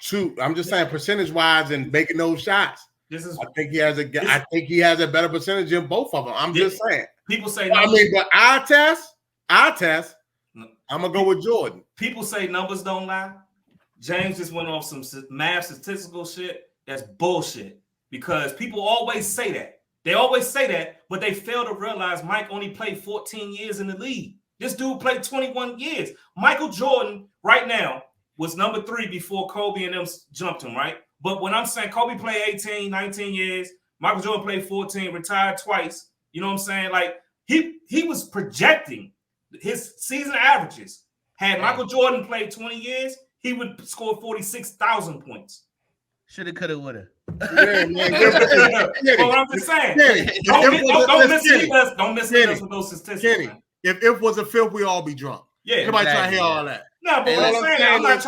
to, I'm just saying, percentage wise and making those shots. I think he has a better percentage in both of them. I'm just saying. People say, but I test. I'm gonna go with Jordan. People say numbers don't lie. James just went off some math statistical shit. That's bullshit. Because people always say that. They always say that, but they fail to realize Mike only played 14 years in the league. This dude played 21 years. Michael Jordan, right now, was number 3 before Kobe and them jumped him, right? But when I'm saying Kobe played 18, 19 years, Michael Jordan played 14, retired twice. You know what I'm saying? Like, he was projecting his season averages. Had Michael Jordan played 20 years, he would score 46,000 points. Shoulda, coulda, woulda. Yeah, man. Well, I'm just saying. Don't mislead us with those statistics. If it was a fifth, we all be drunk. Yeah, everybody trying to hear all that. No, but what I'm saying, I'm not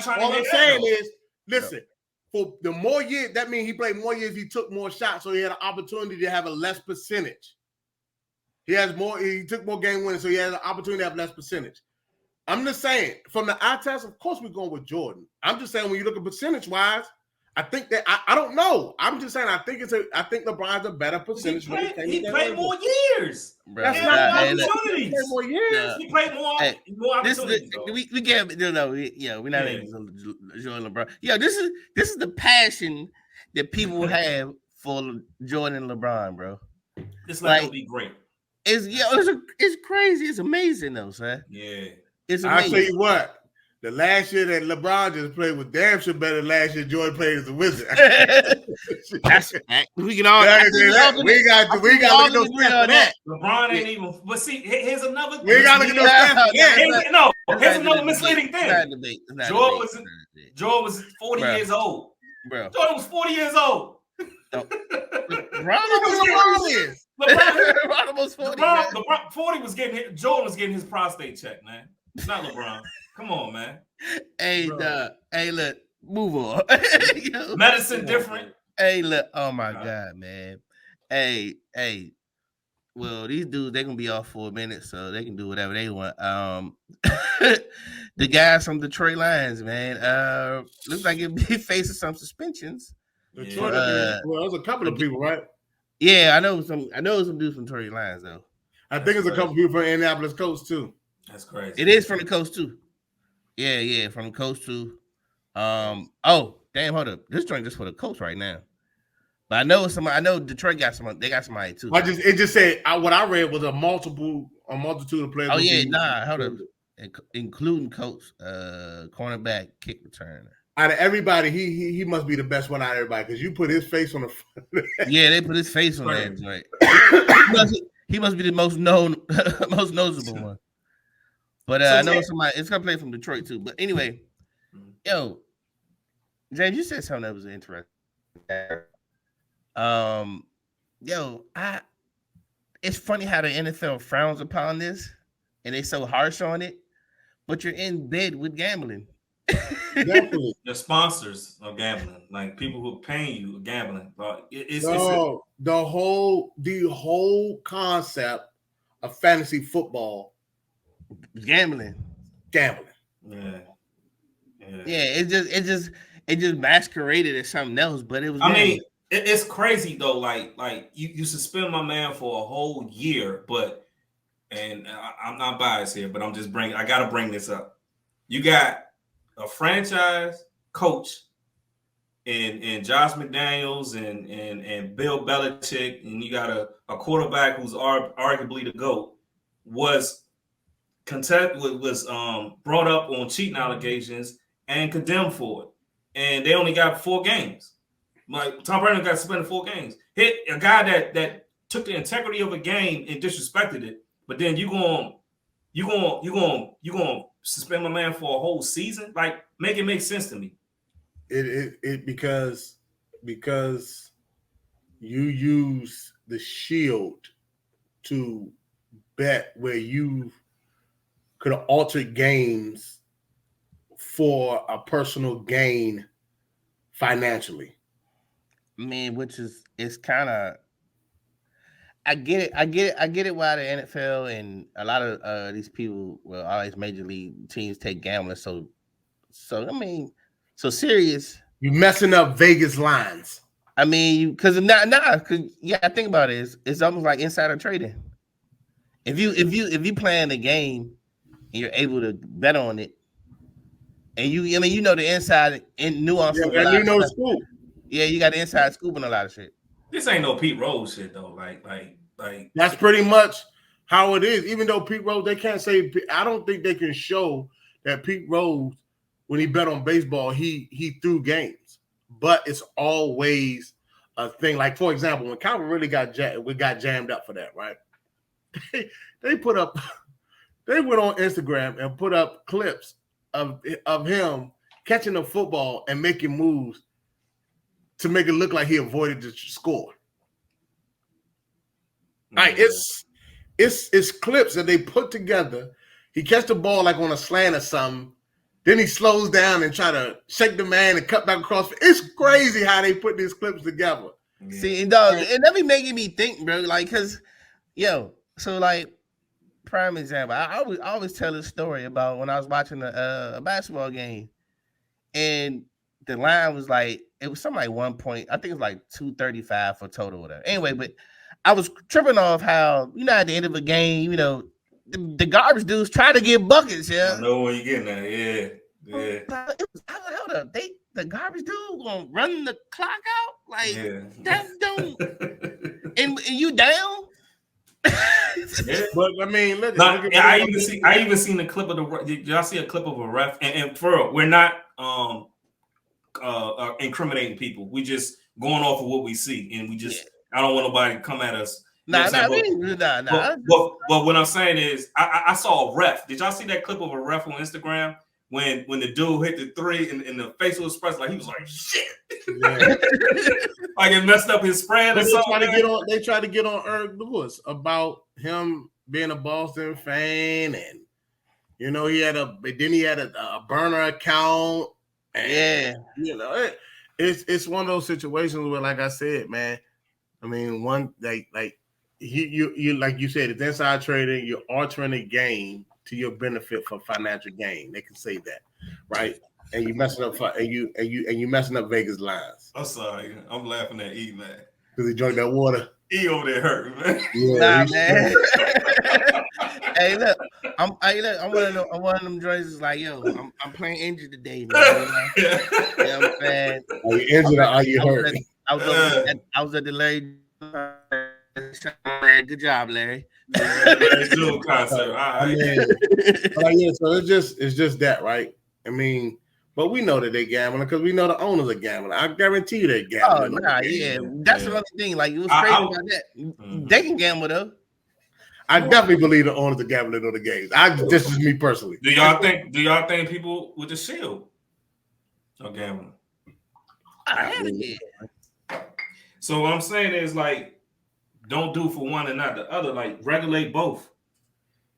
trying. All I'm saying is, listen. For the more years, that means he played more years. He took more shots, so he had an opportunity to have a less percentage. He took more game winners, so he had an opportunity to have less percentage. I'm just saying, from the eye test, of course we're going with Jordan. I'm just saying, when you look at percentage-wise, I think that I don't know. I'm just saying. I think LeBron's a better percentage. He played more years. Bro, That's He not had more more opportunities. more years. He played more opportunities. We can't. No. We're not enjoying LeBron. This is the passion that people have for Jordan and LeBron, bro. This level will be great. It's crazy. It's amazing though, son. Yeah, it's amazing. I'll tell you what. The last year that LeBron just played was damn sure better than last year Jordan played as a Wizard. That's we can all. We got to look at those stats for that. LeBron ain't even. But see, here's another. We got to look at those stats for that. Here's another misleading thing. Jordan was 40 years old. Bro, Jordan was 40 years old. LeBron was 40. LeBron 40 was getting. Jordan was getting his prostate checked, man. It's not LeBron. Come on, man. Hey, look, move on. Medicine different. Hey, look. Oh my God, man. Hey. Well, these dudes, they're gonna be off for a minute, so they can do whatever they want. The guys from Detroit Lions, man. Looks like he'll be facing some suspensions. Detroit, well, there's a couple of people, right? Yeah, I know some dudes from Detroit Lions, though. I think it's a couple people from Indianapolis Coast too. That's crazy. It is from the coast too. Yeah, from the coast too. Oh, damn, hold up. This joint just for the coast right now. But I know somebody. I know Detroit got somebody. They got somebody too. It just said what I read was a multitude of players. Oh yeah, hold up. Including coach, cornerback, kick returner. Out of everybody, he must be the best one out of everybody because you put his face on the front. Yeah, they put his face on that joint. He must be the most noticeable one. But I know somebody. It's gonna play from Detroit too. But anyway, yo, James, you said something that was interesting. It's funny how the NFL frowns upon this, and they so harsh on it. But you're in bed with gambling. Definitely, the sponsors are gambling. Like people who are paying you are gambling. The whole concept of fantasy football. Gambling. Yeah. It just masqueraded as something else, but it was. I mean, it's crazy though. Like you suspend my man for a whole year, and I'm not biased here, but I gotta bring this up. You got a franchise coach in Josh McDaniels and Bill Belichick, and you got a quarterback who's arguably the GOAT, was brought up on cheating allegations and condemned for it. And they only got 4 games. Like Tom Brady got suspended 4 games. Hit a guy that took the integrity of a game and disrespected it, but then you going suspend my man for a whole season? Like, make it make sense to me. It because you use the shield to bet where you could have altered games for a personal gain financially. I mean, it's kind of. I get it. Why the NFL and a lot of these people, well, all these major league teams take gambling so serious. You messing up Vegas lines. I mean, because I think about it. It's almost like insider trading. If you playing the game and you're able to bet on it, and you know the inside and nuance. Yeah, you know scoop. Yeah, you got the inside scoop on a lot of shit. This ain't no Pete Rose shit though. Like that's pretty much how it is. Even though Pete Rose, they can't say. I don't think they can show that Pete Rose, when he bet on baseball, he threw games. But it's always a thing. Like for example, when Calvin really got jammed up for that, right? They went on Instagram and put up clips of him catching a football and making moves to make it look like he avoided the score. Like it's clips that they put together. He catch the ball like on a slant or something. Then he slows down and try to shake the man and cut back across. It's crazy how they put these clips together. Yeah. See, dog, and that be making me think, bro. Like, cause, prime example. I always tell this story about when I was watching a basketball game, and the line was like it was something like 1 point. I think it was like 235 for total, whatever. Anyway, but I was tripping off how at the end of a game, the garbage dudes try to get buckets. Yeah, I know where you're getting at. Yeah. How the garbage dude gonna run the clock out like that? Don't and you down. Yeah. But I mean, I even seen the clip of Did y'all see a clip of a ref? And for real, we're not incriminating people. We just going off of what we see, and we just I don't want nobody to come at us. Nah. But what I'm saying is, I saw a ref. Did y'all see that clip of a ref on Instagram when the dude hit the three and the facial expression, like he was like shit, like it messed up his spread or something. They tried to get on Eric Lewis about him being a Boston fan, and he had a burner account. And, it's one of those situations where, like I said, man. I mean, one you like you said, it's inside trading. You're altering the game to your benefit for financial gain. They can say that, right? And you messing up you messing up Vegas lines. I'm sorry, I'm laughing at E, man, because he drank that water. E over there hurt, man. Yeah, man. Hey, look, I'm one of them joints is like, yo, I'm playing injured today, man. You know what I'm saying? Are you injured or are you hurt? I was at the Larry. Good job, Larry. Zoom concert. All right. So it's just that, right? I mean, but we know that they gambling because we know the owners are gambling. I guarantee you they're gambling. Oh, nah, yeah. That's another thing. Like, it was crazy about that. Mm-hmm. They can gamble, though. I definitely believe the owners are gambling on the games. This is me personally. Do y'all think people with the shield are gambling? Yeah. So what I'm saying is, like, don't do for one and not the other. Like, regulate both.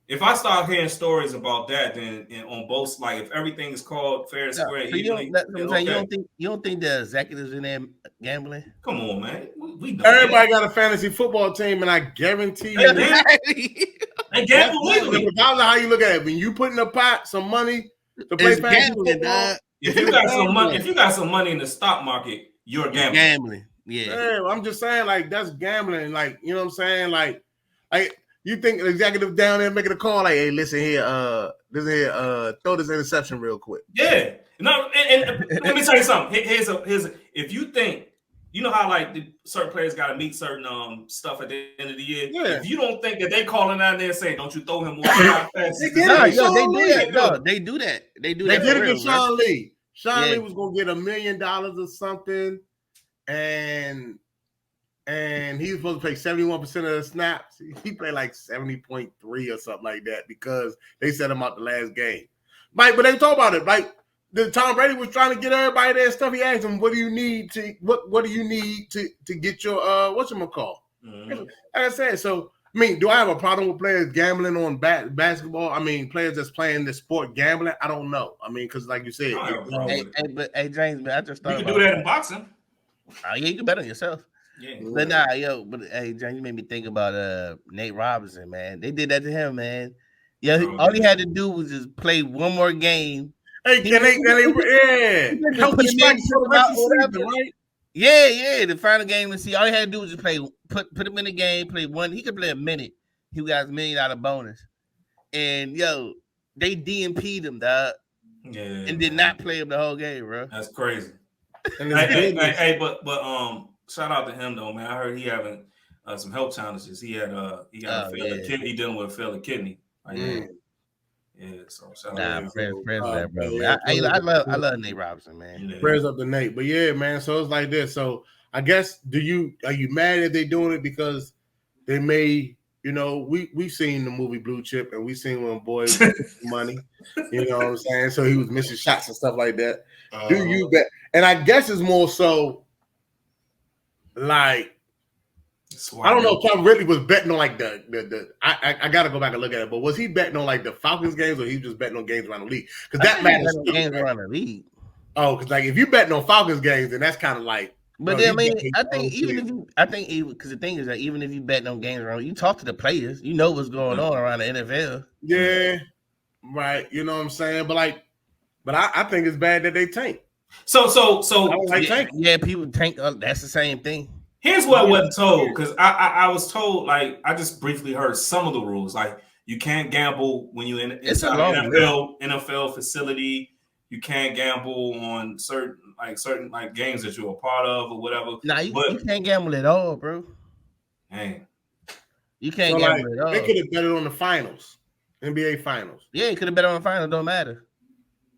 If I start hearing stories about that, then on both, like, if everything is called fair and square, so you don't think the executives in there gambling? Come on, man. We know everybody got a fantasy football team, and I guarantee you, they gamble legally. Regardless of how you look at it, when you put in a pot some money to play fantasy football, if you got some money in the stock market, you're gambling. Yeah, I'm just saying, like, that's gambling. Like, you know what I'm saying? Like you think an executive down there making a call, like, hey, listen here, throw this interception real quick. Yeah. No, and let me tell you something. Here's if you think, you know how like the certain players got to meet certain stuff at the end of the year. Yeah. If you don't think that they calling out there saying, "Don't you throw him more fast?" They do that. They do that. They did it to Sean Lee. Sean Lee was gonna get $1 million or something, and he was supposed to play 71% of the snaps. He played like 70.3 or something like that because they set him out the last game. But they talk about it. Like Tom Brady was trying to get everybody there and stuff. He asked him, "What do you need to get your whatchamacall?" Mm-hmm. Like I said, so I mean, do I have a problem with players gambling on basketball? I mean, players that's playing the sport gambling. I don't know. I mean, because like you said, hey James, man, I just thought you can do that in boxing. Oh yeah, you can bet on yourself. Yeah. But hey, James, you made me think about Nate Robinson, man. They did that to him, man. Yeah, all he had to do was just play one more game. Hey, can they help the season, right? Yeah, the final game. Let's see, all he had to do was just put him in the game, play one. He could play a minute. He got $1 million bonus. And they DMP'd him, dog. Yeah. And did not play him the whole game, bro. That's crazy. Hey, but shout out to him though, man. I heard he having some health challenges. He got a failed kidney. He dealing with a failed kidney. Yeah, so shout out to him. Prayers that, bro. I love Nate Robinson, man. Yeah. Prayers up to Nate. But yeah, man. So it's like this. So I guess are you mad that they doing it because they may, we've seen the movie Blue Chip and we seen when boys money. You know what I'm saying? So he was missing shots and stuff like that. Do you bet? And I guess it's more so like I don't know if Tom really was betting on like the I gotta go back and look at it, but was he betting on like the Falcons games or he was just betting on games around the league? Because that matters. Games around the league. Oh, because like if you betting on Falcons games, then that's kind of like. But then, I mean, I think because the thing is that even if you betting on games around, you talk to the players, you know what's going on around the NFL. Yeah, right. You know what I'm saying? But I think it's bad that they tank. So like yeah, people think that's the same thing. Here's what I wasn't told, because I was told, like, I just briefly heard some of the rules. Like, you can't gamble when you're inside an NFL facility. You can't gamble on certain games that you're a part of or whatever. Nah, you can't gamble at all, bro. Dang. You can't gamble at all. They could have bet it on the finals, NBA finals. Yeah, he could have bet on the finals. Don't matter.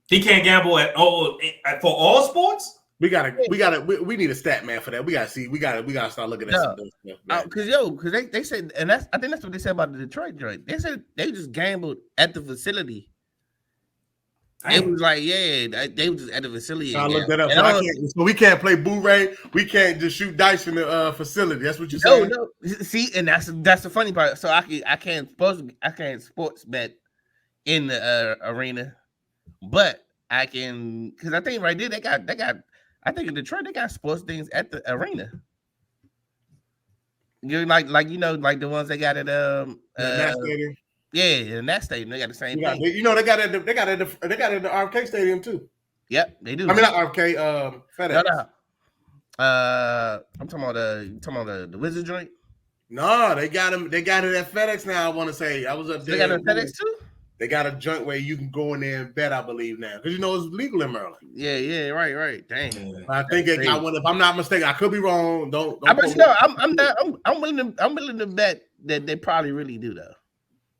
He can't gamble at all for all sports. We need a stat man for that. We gotta start looking at some stuff. Because they said, and I think that's what they said about the Detroit joint. They said they just gambled at the facility. Dang. It was like, yeah, they were just at the facility. I looked that up. So we can't play Boo-Ray. We can't just shoot dice in the facility. That's what you're saying. No. See, and that's the funny part. So I can't sports bet in the arena, but I can, because I think right there they got. I think in Detroit they got sports things at the arena. You're like the ones they got at that stadium. Yeah, in that stadium they got the same thing. They got it at the RFK stadium too. Yep, they do. I mean not RFK, FedEx. No. I'm talking about the Wizard joint. No, they got it at FedEx now. I want to say I was up there. They got it at FedEx too. They got a joint where you can go in there and bet, I believe now, because it's legal in Maryland. Yeah, right. Dang. I think if I'm not mistaken, I could be wrong. Don't. I'm willing to bet that they probably really do though.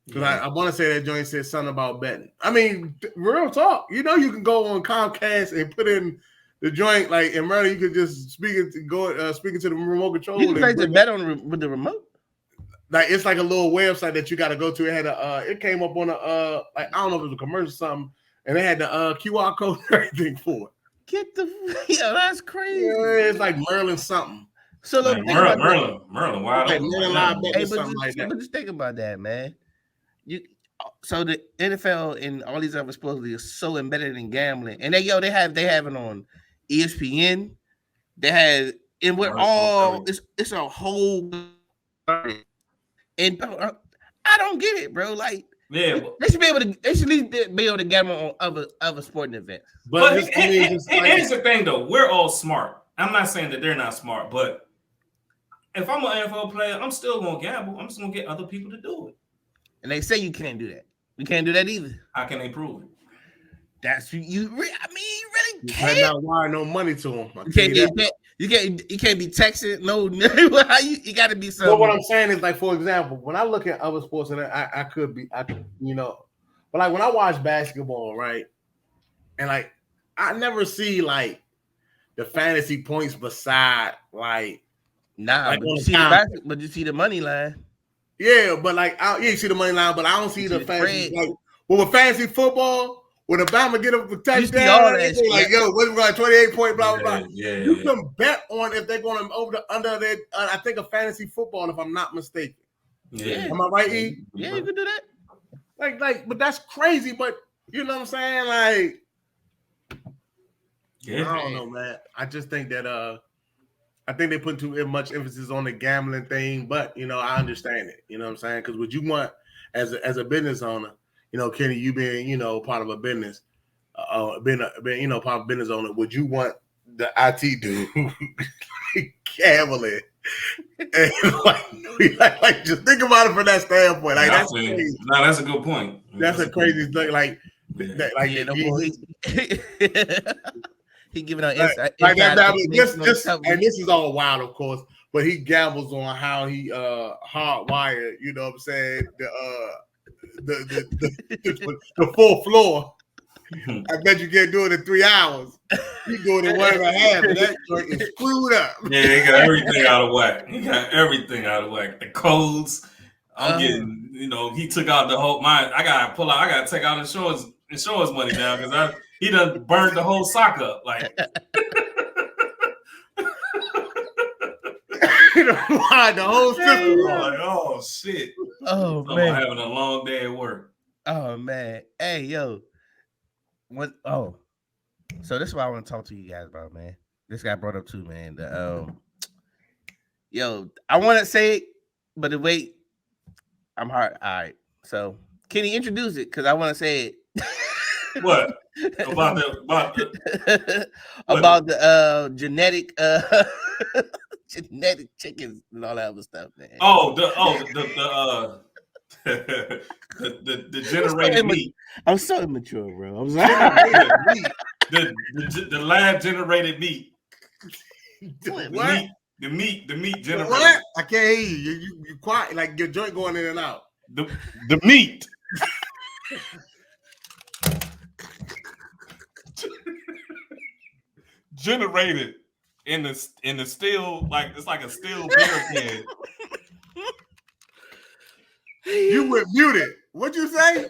Because I want to say that joint said something about betting. I mean, real talk. You can go on Comcast and put in the joint like in Maryland. You could just speaking to the remote control. You can place a bet with the remote. Like it's like a little website that you got to go to. It had it came up on I don't know if it was a commercial or something, and they had the QR code and everything for it. That's crazy. Yeah, it's like Merlin something. So look, Merlin, wide open. But just think about that, man. So the NFL and all these other sports leagues are so embedded in gambling, and they have it on ESPN. They have, and we're all it's a whole. And bro, I don't get it, bro. Like, yeah, they should at least be able to gamble on other sporting events. But here's the thing, though. We're all smart. I'm not saying that they're not smart, but if I'm an NFL player, I'm still gonna gamble. I'm just gonna get other people to do it. And they say you can't do that. You can't do that either. How can they prove it? That's you really can't. Not wire no money to them. You can't be texting. No, you got to be something. Well, what I'm saying is, like, for example, when I look at other sports, and I could, but like when I watch basketball, right, and like I never see like the fantasy points beside like. Nah, like but you see the money line. Yeah, but like you see the money line, but I don't see the fantasy. Like, with fantasy football. When Obama get up for touchdown, like, yo, what's going 28 point, blah, blah, blah. Yeah. You can bet on if they're going under their, I think, a fantasy football, if I'm not mistaken. Yeah. Am I right, E? Yeah, you can do that. Like, but that's crazy. But you know what I'm saying? Like, yeah. I don't know, man. I just think that I think they put too much emphasis on the gambling thing, but I understand it. You know what I'm saying? Because what you want as a business owner. Kenny, you being, part of a business, being part of a business owner, would you want the IT dude gambling? And like, just think about it from that standpoint. Like, that's crazy. No, that's a good point. That's a crazy thing. Like, he giving out insight. Like that. And this is all wild, of course, but he gambles on how he hardwired. You know what I'm saying? The full floor. I bet you can't do it in 3 hours. You do it in 1.5, and that joint is screwed up. Yeah, he got everything out of whack. The codes. I'm getting, he took out the whole mine. I gotta take out insurance money now because he done burned the whole sock up. Like the whole system. Like, oh shit. Oh man, I'm having a long day at work. Oh man, hey yo, what? Oh, so this is what I want to talk to you guys about, man. This got brought up too, man. Yo, I want to say it, but the wait, I'm hard. All right, so Kenny, introduce it because I want to say it. What about the genetic genetic chickens and all that other stuff, man. The generated meat. I'm so immature, bro. I'm sorry. The lab generated meat. What? The meat generated. What? I can't hear you. You quiet, like your joint going in and out. The meat. Generated in the steel, like it's like a steel beer can. You went muted. What'd you say?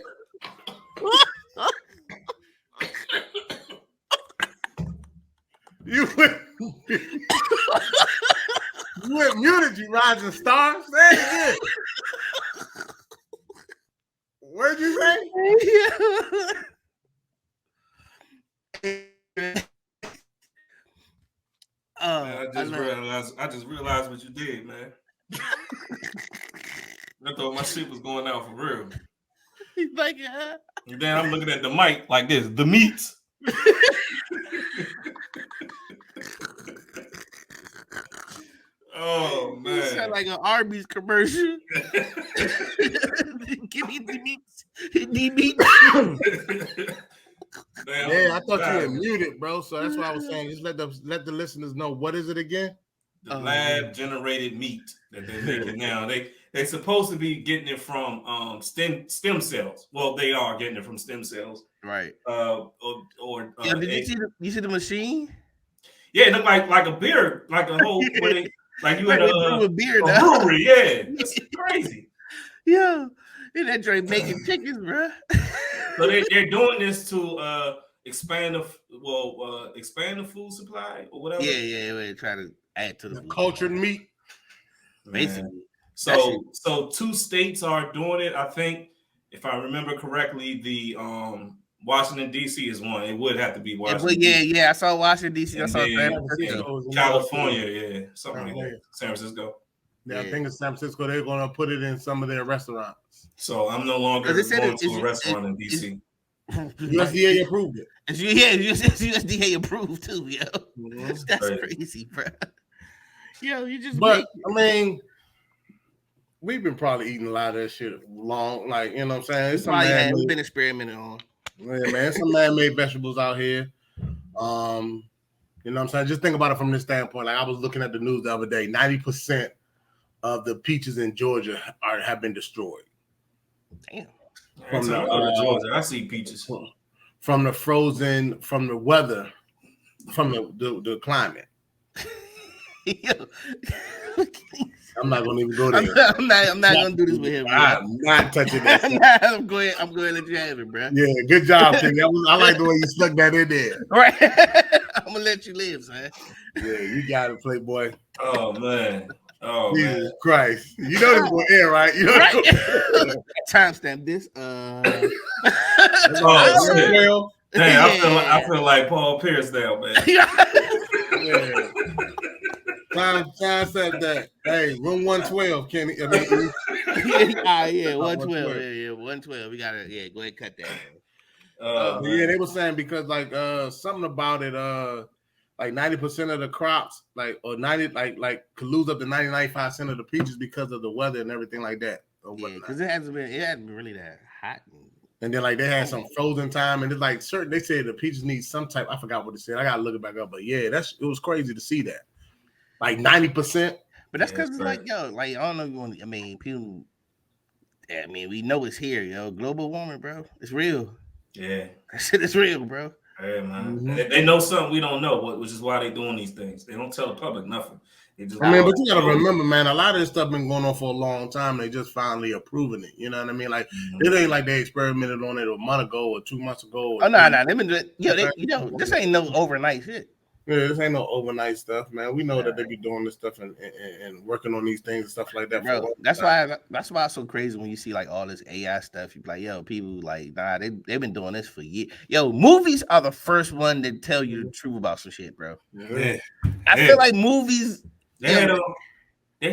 You went muted, you rising star. Say it again. What'd you say? I just realized what you did, man. I thought my shit was going out for real. He's like, yeah. And then I'm looking at the mic like this. The meats. Oh man! You sound like an Arby's commercial. Give me the meats. The meats. Yeah, I thought you were muted, bro. So that's why I was saying, just let the listeners know, what is it again? The lab generated meat that they're making now. They're supposed to be getting it from stem cells. Well, they are getting it from stem cells, right? Did you see the machine? Yeah, it looked like a beer, like a whole like you had a beer a brewery. Yeah, that's crazy. Yeah, and that drink making chickens, bro. So they're doing this to expand the food supply or whatever. Yeah, we're trying to add to the cultured meat, basically. So 2 states are doing it. I think, if I remember correctly, the Washington D.C. is one. It would have to be Washington. Yeah. I saw Washington D.C. I saw San Francisco, California, something like that. San Francisco. Yeah, I think in San Francisco they're going to put it in some of their restaurants. So I'm no longer going to a restaurant in D.C. USDA approved it. It's USDA approved too, yo. Mm-hmm. That's crazy, bro. Yo, you just. But I mean, we've been probably eating a lot of that shit long, like, you know what I'm saying. We've been experimenting on. Yeah, man, some man-made vegetables out here. You know what I'm saying? Just think about it from this standpoint. Like, I was looking at the news the other day. 90% of the peaches in Georgia have been destroyed. Damn. From Georgia, I see peaches. From the frozen, from the weather, from the climate. I'm not gonna even go there. I'm not gonna do this with him. I'm not touching that. I'm going to let you have it, bro. Yeah, good job, King. I like the way you stuck that in there. Right. I'm gonna let you live, son. Yeah, you got it, Playboy. Oh man. Oh Jesus man. Christ. You know this will air, right? You know right? Timestamp this. Oh, hey, I feel like Paul Pierce now, man. Yeah. Time said that. Hey, room 112, Kenny. Yeah, 112. Yeah, 112. We gotta go ahead and cut that. Yeah, they were saying because like something about it, like 90% of the crops, like or 90, like could lose up to 99.5% of the peaches because of the weather and everything like that. Yeah, because it hasn't been really that hot. And then like they had some frozen time, and it's like certain. They said the peaches need some type. I forgot what it said. I gotta look it back up. But yeah, it was crazy to see that. Like 90%. But that's because it's like, yo, like I don't know if you want. I mean, people. I mean, we know it's here, yo. Global warming, bro. It's real. Yeah, that shit is real, bro. Hey man, they know something we don't know, which is why they're doing these things. They don't tell the public nothing. But you gotta remember, man, a lot of this stuff been going on for a long time. They just finally approving it. You know what I mean? Like it ain't like they experimented on it a month ago or 2 months ago. Oh no, they've been doing. This ain't no overnight shit. Yeah, this ain't no overnight stuff, man. We know that they be doing this stuff and working on these things and stuff like that. Bro, that's why it's so crazy when you see like all this AI stuff. You be like, yo, people like, nah, they've been doing this for years. Yo, movies are the first one that tell you the truth about some shit, bro. Yeah. I feel like movies. They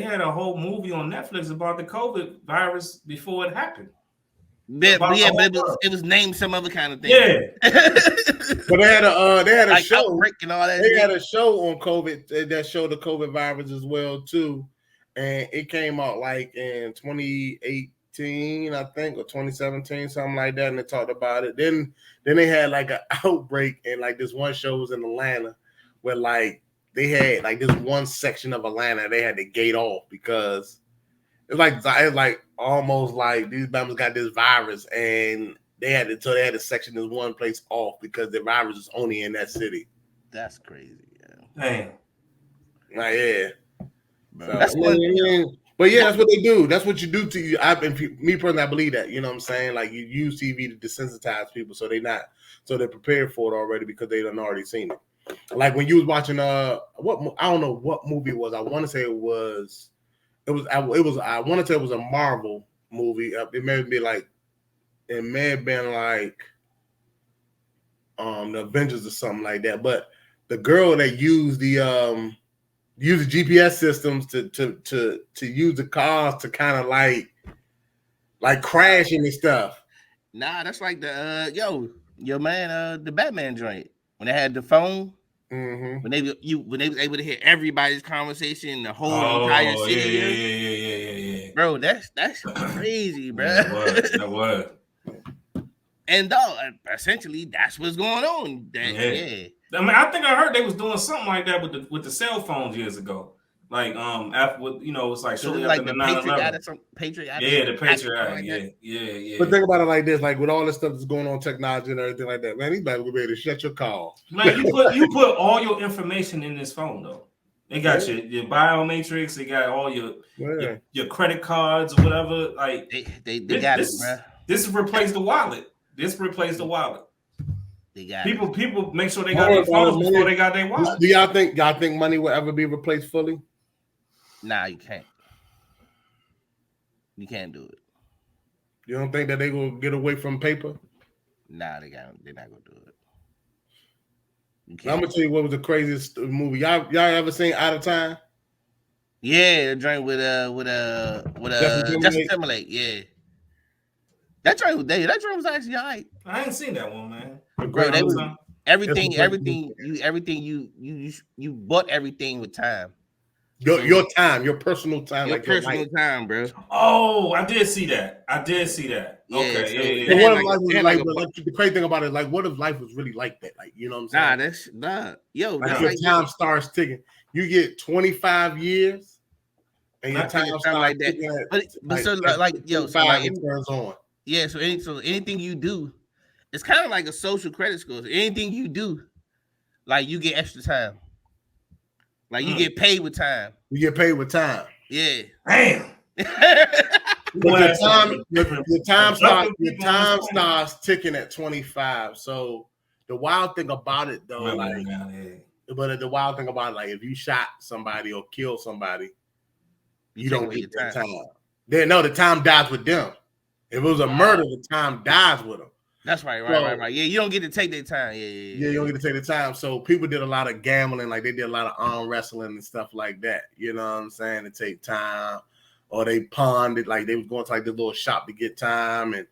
had a whole movie on Netflix about the COVID virus before it happened. But it was named some other kind of thing. Yeah. But they had a like show outbreak and all that. They had a show on COVID that showed the COVID virus as well too, and it came out like in 2018, I think, or 2017, something like that, and they talked about it. Then they had like an outbreak, and like this one show was in Atlanta where like they had like this one section of Atlanta they had to gate off because it's like almost like these members got this virus and they had to section this one place off because the virus is only in that city. That's crazy. Yeah. Damn. Like, yeah. Bro, So, that's what. But yeah, that's what they do. That's what you do to you. Me personally, I believe that. You know what I'm saying? Like you use TV to desensitize people, so they're prepared for it already because they done already seen it. Like when you was watching I don't know what movie it was. I want to say it was I want to say it was a Marvel movie. It may have been like the Avengers or something like that. But the girl that used the GPS systems to use the cars to kind of like crashing and stuff. Nah, that's like the your man, the Batman joint when they had the phone. Mm-hmm. When they was able to hear everybody's conversation, the whole entire city. Yeah. Bro, that's crazy, bro. That was. And dog, essentially, that's what's going on. Yeah. I mean, I think I heard they was doing something like that with the cell phones years ago. Like after it's like shortly after the 9/11. Patriot Act. Yeah, the Patriot Act. Yeah. But think about it like this: like with all this stuff that's going on, technology and everything like that, man, anybody will be able to shut your call. Man, you put all your information in this phone though. They got your biometrics. They got all your credit cards or whatever. Like they got it, bro. This replaced the wallet. This replaced the wallet. They got people make sure they got their phones before they got their wallet. Do y'all think money will ever be replaced fully? Nah, you can't. You can't do it. You don't think that they will get away from paper? Nah, they're not gonna do it. I'm gonna tell you what was the craziest movie. Y'all ever seen Out of Time? Yeah, the joint with Justin Timberlake. Yeah. That joint was actually all right. I ain't seen that one, man. Bro, everything you bought everything with time. Your time, your personal time, your personal time, bro. Oh, I did see that. Yeah, okay, yeah. What if life was like the crazy thing about it, like what if life was really like that? Like, you know what I'm saying? Yo, like your time starts ticking. You get 25 years, and your time starts like that. It turns on. Yeah, so anything you do, it's kind of like a social credit score. So anything you do, like you get extra time. Like you get paid with time. You get paid with time. Yeah. Damn. But your time starts ticking at 25. So the wild thing about it though, the wild thing about it, like if you shot somebody or killed somebody, you don't get that time. The time dies with them. If it was a murder, the time dies with them. That's right. Yeah, you don't get to take their time. Yeah, you don't get to take the time. So people did a lot of gambling, like they did a lot of arm wrestling and stuff like that. You know what I'm saying? To take time, or they pawned it, like they was going to like this little shop to get time, and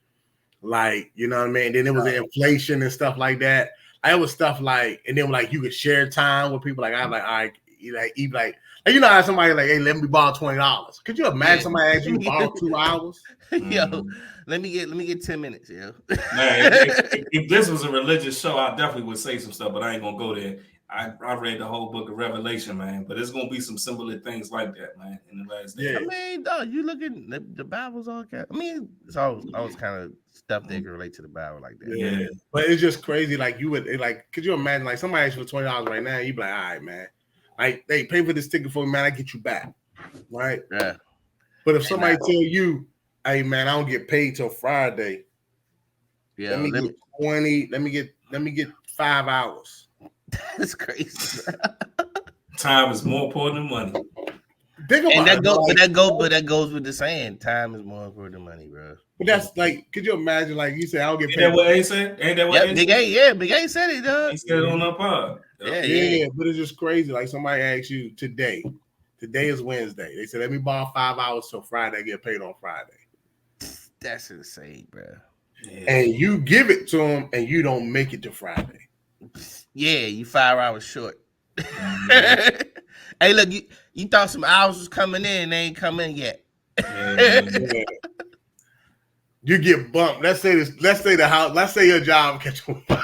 like you know what I mean. Then it was inflation and stuff like that. It was stuff like, and then like you could share time with people. Like I like, all right, you know how somebody like, hey, let me borrow $20. Could you imagine somebody asked you to borrow 2 hours? Yo, let me get 10 minutes, yo. Man, if this was a religious show, I definitely would say some stuff, but I ain't gonna go there. I read the whole book of Revelation, man, but there's gonna be some similar things like that, man, in the last day. I mean, dog, you look at the Bible's all kind. I mean, it's always kind of stuff that can relate to the Bible like that. Yeah, but it's just crazy. Like you would could you imagine like somebody asked you for $20 right now? You'd be like, all right, man. Like, they pay for this ticket for me, man. I get you back, right? Yeah. But if somebody tell you, "Hey, man, I don't get paid till Friday," yeah, let me get 20. Let me get 5 hours. That's crazy. Time is more important than money. That goes with the saying, time is more important than money, bro. But that's like, could you imagine? Like you said, I don't get paid. Ain't that what A said? Ain't that what A said? Big A said it, dog. He said it on the pod. Yeah, but it's just crazy. Like somebody asked you today. Today is Wednesday. They said, let me borrow 5 hours till Friday. I get paid on Friday. That's insane, bro. Yeah. And you give it to them, and you don't make it to Friday. Yeah, you 5 hours short. Hey, look, you thought some hours was coming in, they ain't coming yet. Yeah. You get bumped. Let's say your job catch on fire.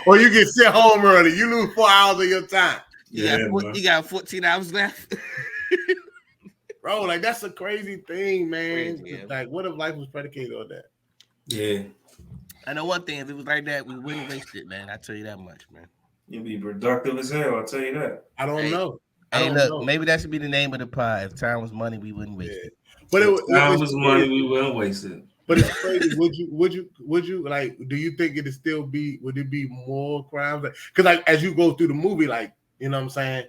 Or you get sent home early. You lose 4 hours of your time. You got 14 hours left. Bro, like that's a crazy thing, man. Crazy, yeah. Like, what if life was predicated on that? Yeah. I know one thing, if it was like that, we wouldn't waste it, man. I tell you that much, man. You'd be productive as hell, I'll tell you that. I don't know. Maybe that should be the name of the pod. If time was money, we wouldn't waste it. But if time was money, we wouldn't waste it. But it's crazy. Would you like? Do you think it'd still be? Would it be more crimes? Because like as you go through the movie, like you know what I'm saying,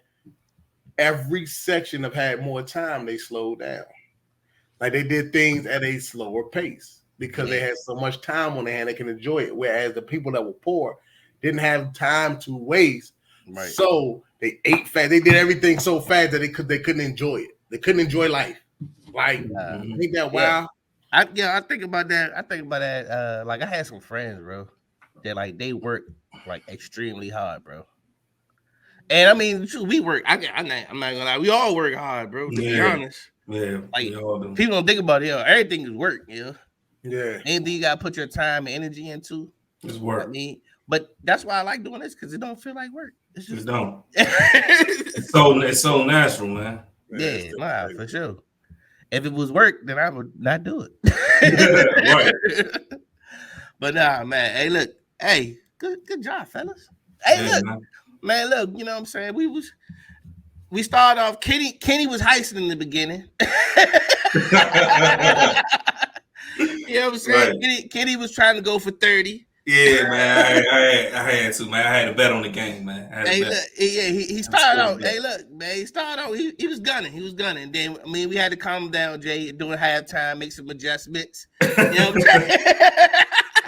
every section have had more time. They slowed down. Like they did things at a slower pace because they had so much time on their hand they can enjoy it. Whereas the people that were poor didn't have time to waste. Right. So they ate fast. They did everything so fast that they couldn't enjoy it. They couldn't enjoy life. Like ain't that wild? I think about that. Like I had some friends, bro, that like they work like extremely hard, bro. And I mean, we work. I'm not gonna lie. We all work hard, bro. To be honest. Yeah. Like people don't think about it. Everything is work. Yeah. Anything you gotta put your time and energy into is work. I mean, but that's why I like doing this because it don't feel like work. It's just don't. It's so natural, man. Yeah, for sure. If it was work, then I would not do it. Right. But nah, man. Hey, look. Hey, good job, fellas. Hey, look. Man, look, you know what I'm saying? We started off, Kenny was heisting in the beginning. You know what I'm saying? Right. Kenny was trying to go for 30. Yeah, man. I had to, man. I had to bet on the game, man. He started out. Hey, look, man. He started out. He was gunning. And then, I mean, we had to calm him down, Jay, doing halftime, make some adjustments. You know what I'm saying?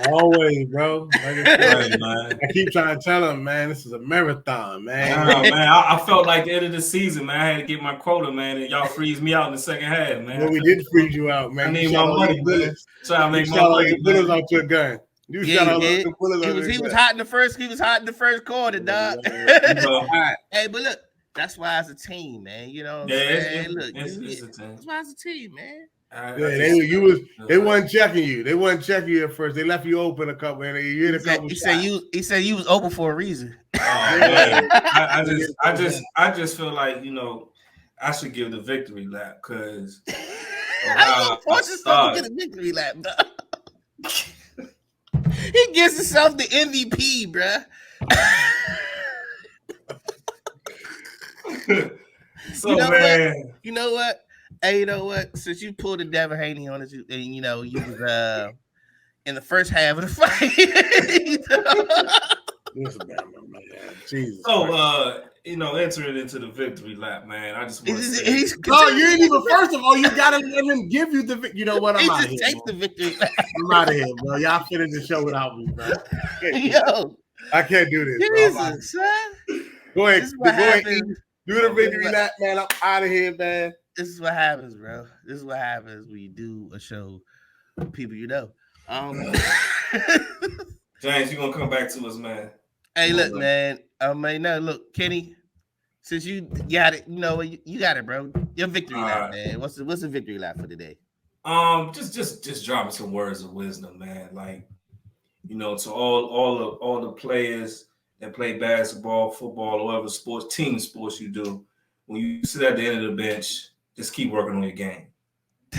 Always, bro. I keep trying to tell him, man, this is a marathon, man. Man, I felt like the end of the season, man. I had to get my quota, man, and y'all freeze me out in the second half, man. Well, we did freeze you out, man. I need my money, man. Trying to make my money. Bullets out your gun. He was hot in the first. He was hot in the first quarter, dog. Hey, but look, that's why it's a team, man. You know what I'm saying? Look, it's a team. That's why it's a team, man. They wasn't checking you. They wasn't checking you at first. They left you open a couple, and you hit a couple. He said you was open for a reason. I just feel like I should give the victory lap because I force yourself to get a victory lap, dog. He gives himself the MVP, bruh. So man, you know what? Hey, you know what? Since you pulled the Devin Haney on us, and you was in the first half of the fight. So entering into the victory lap, man. I just want to say, you ain't even. First of all, you gotta let him give you the. You know what? I'm out of here. Take the victory lap. I'm out of here, bro. Y'all finish the show without me, bro. Yo, I can't do this. Jesus, son. Go ahead. Do the victory lap, man. I'm out of here, man. This is what happens, bro. This is what happens when you do a show with people you know. James, you gonna come back to us, man. Hey, look, man. Look, Kenny. Since you got it, you got it, bro. Your victory lap, man. What's the victory lap for today? Just dropping some words of wisdom, man. Like, to all the players that play basketball, football, or whatever team sports you do. When you sit at the end of the bench, just keep working on your game.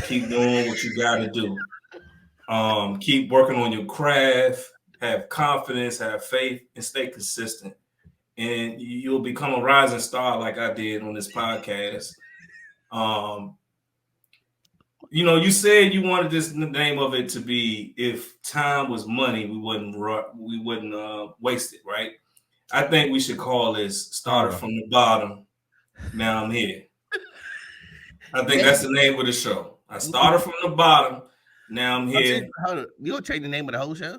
Keep doing what you got to do. Keep working on your craft. Have confidence, have faith, and stay consistent. And you'll become a rising star like I did on this podcast. You said you wanted the name of it to be "If Time Was Money, we wouldn't waste it." Right? I think we should call this "Started from the Bottom, Now I'm Here." I think that's the name of the show. I started from the bottom, now I'm here. You gonna change the name of the whole show?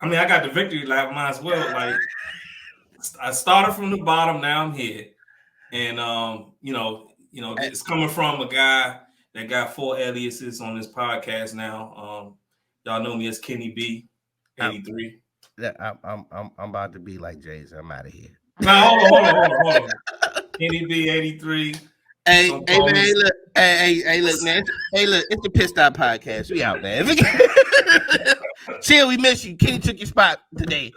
I mean, I got the victory lap, might as well. Like, I started from the bottom, now I'm here, and it's coming from a guy that got 4 aliases on this podcast now. Y'all know me as Kenny B, 83. I'm about to be like Jay-Z. I'm out of here. Nah, hold on. Kenny B, 83. Hey, look, man. Hey, look, it's the Pit Stop Podcast. We out, man. Chill, we miss you. Kenny took your spot today.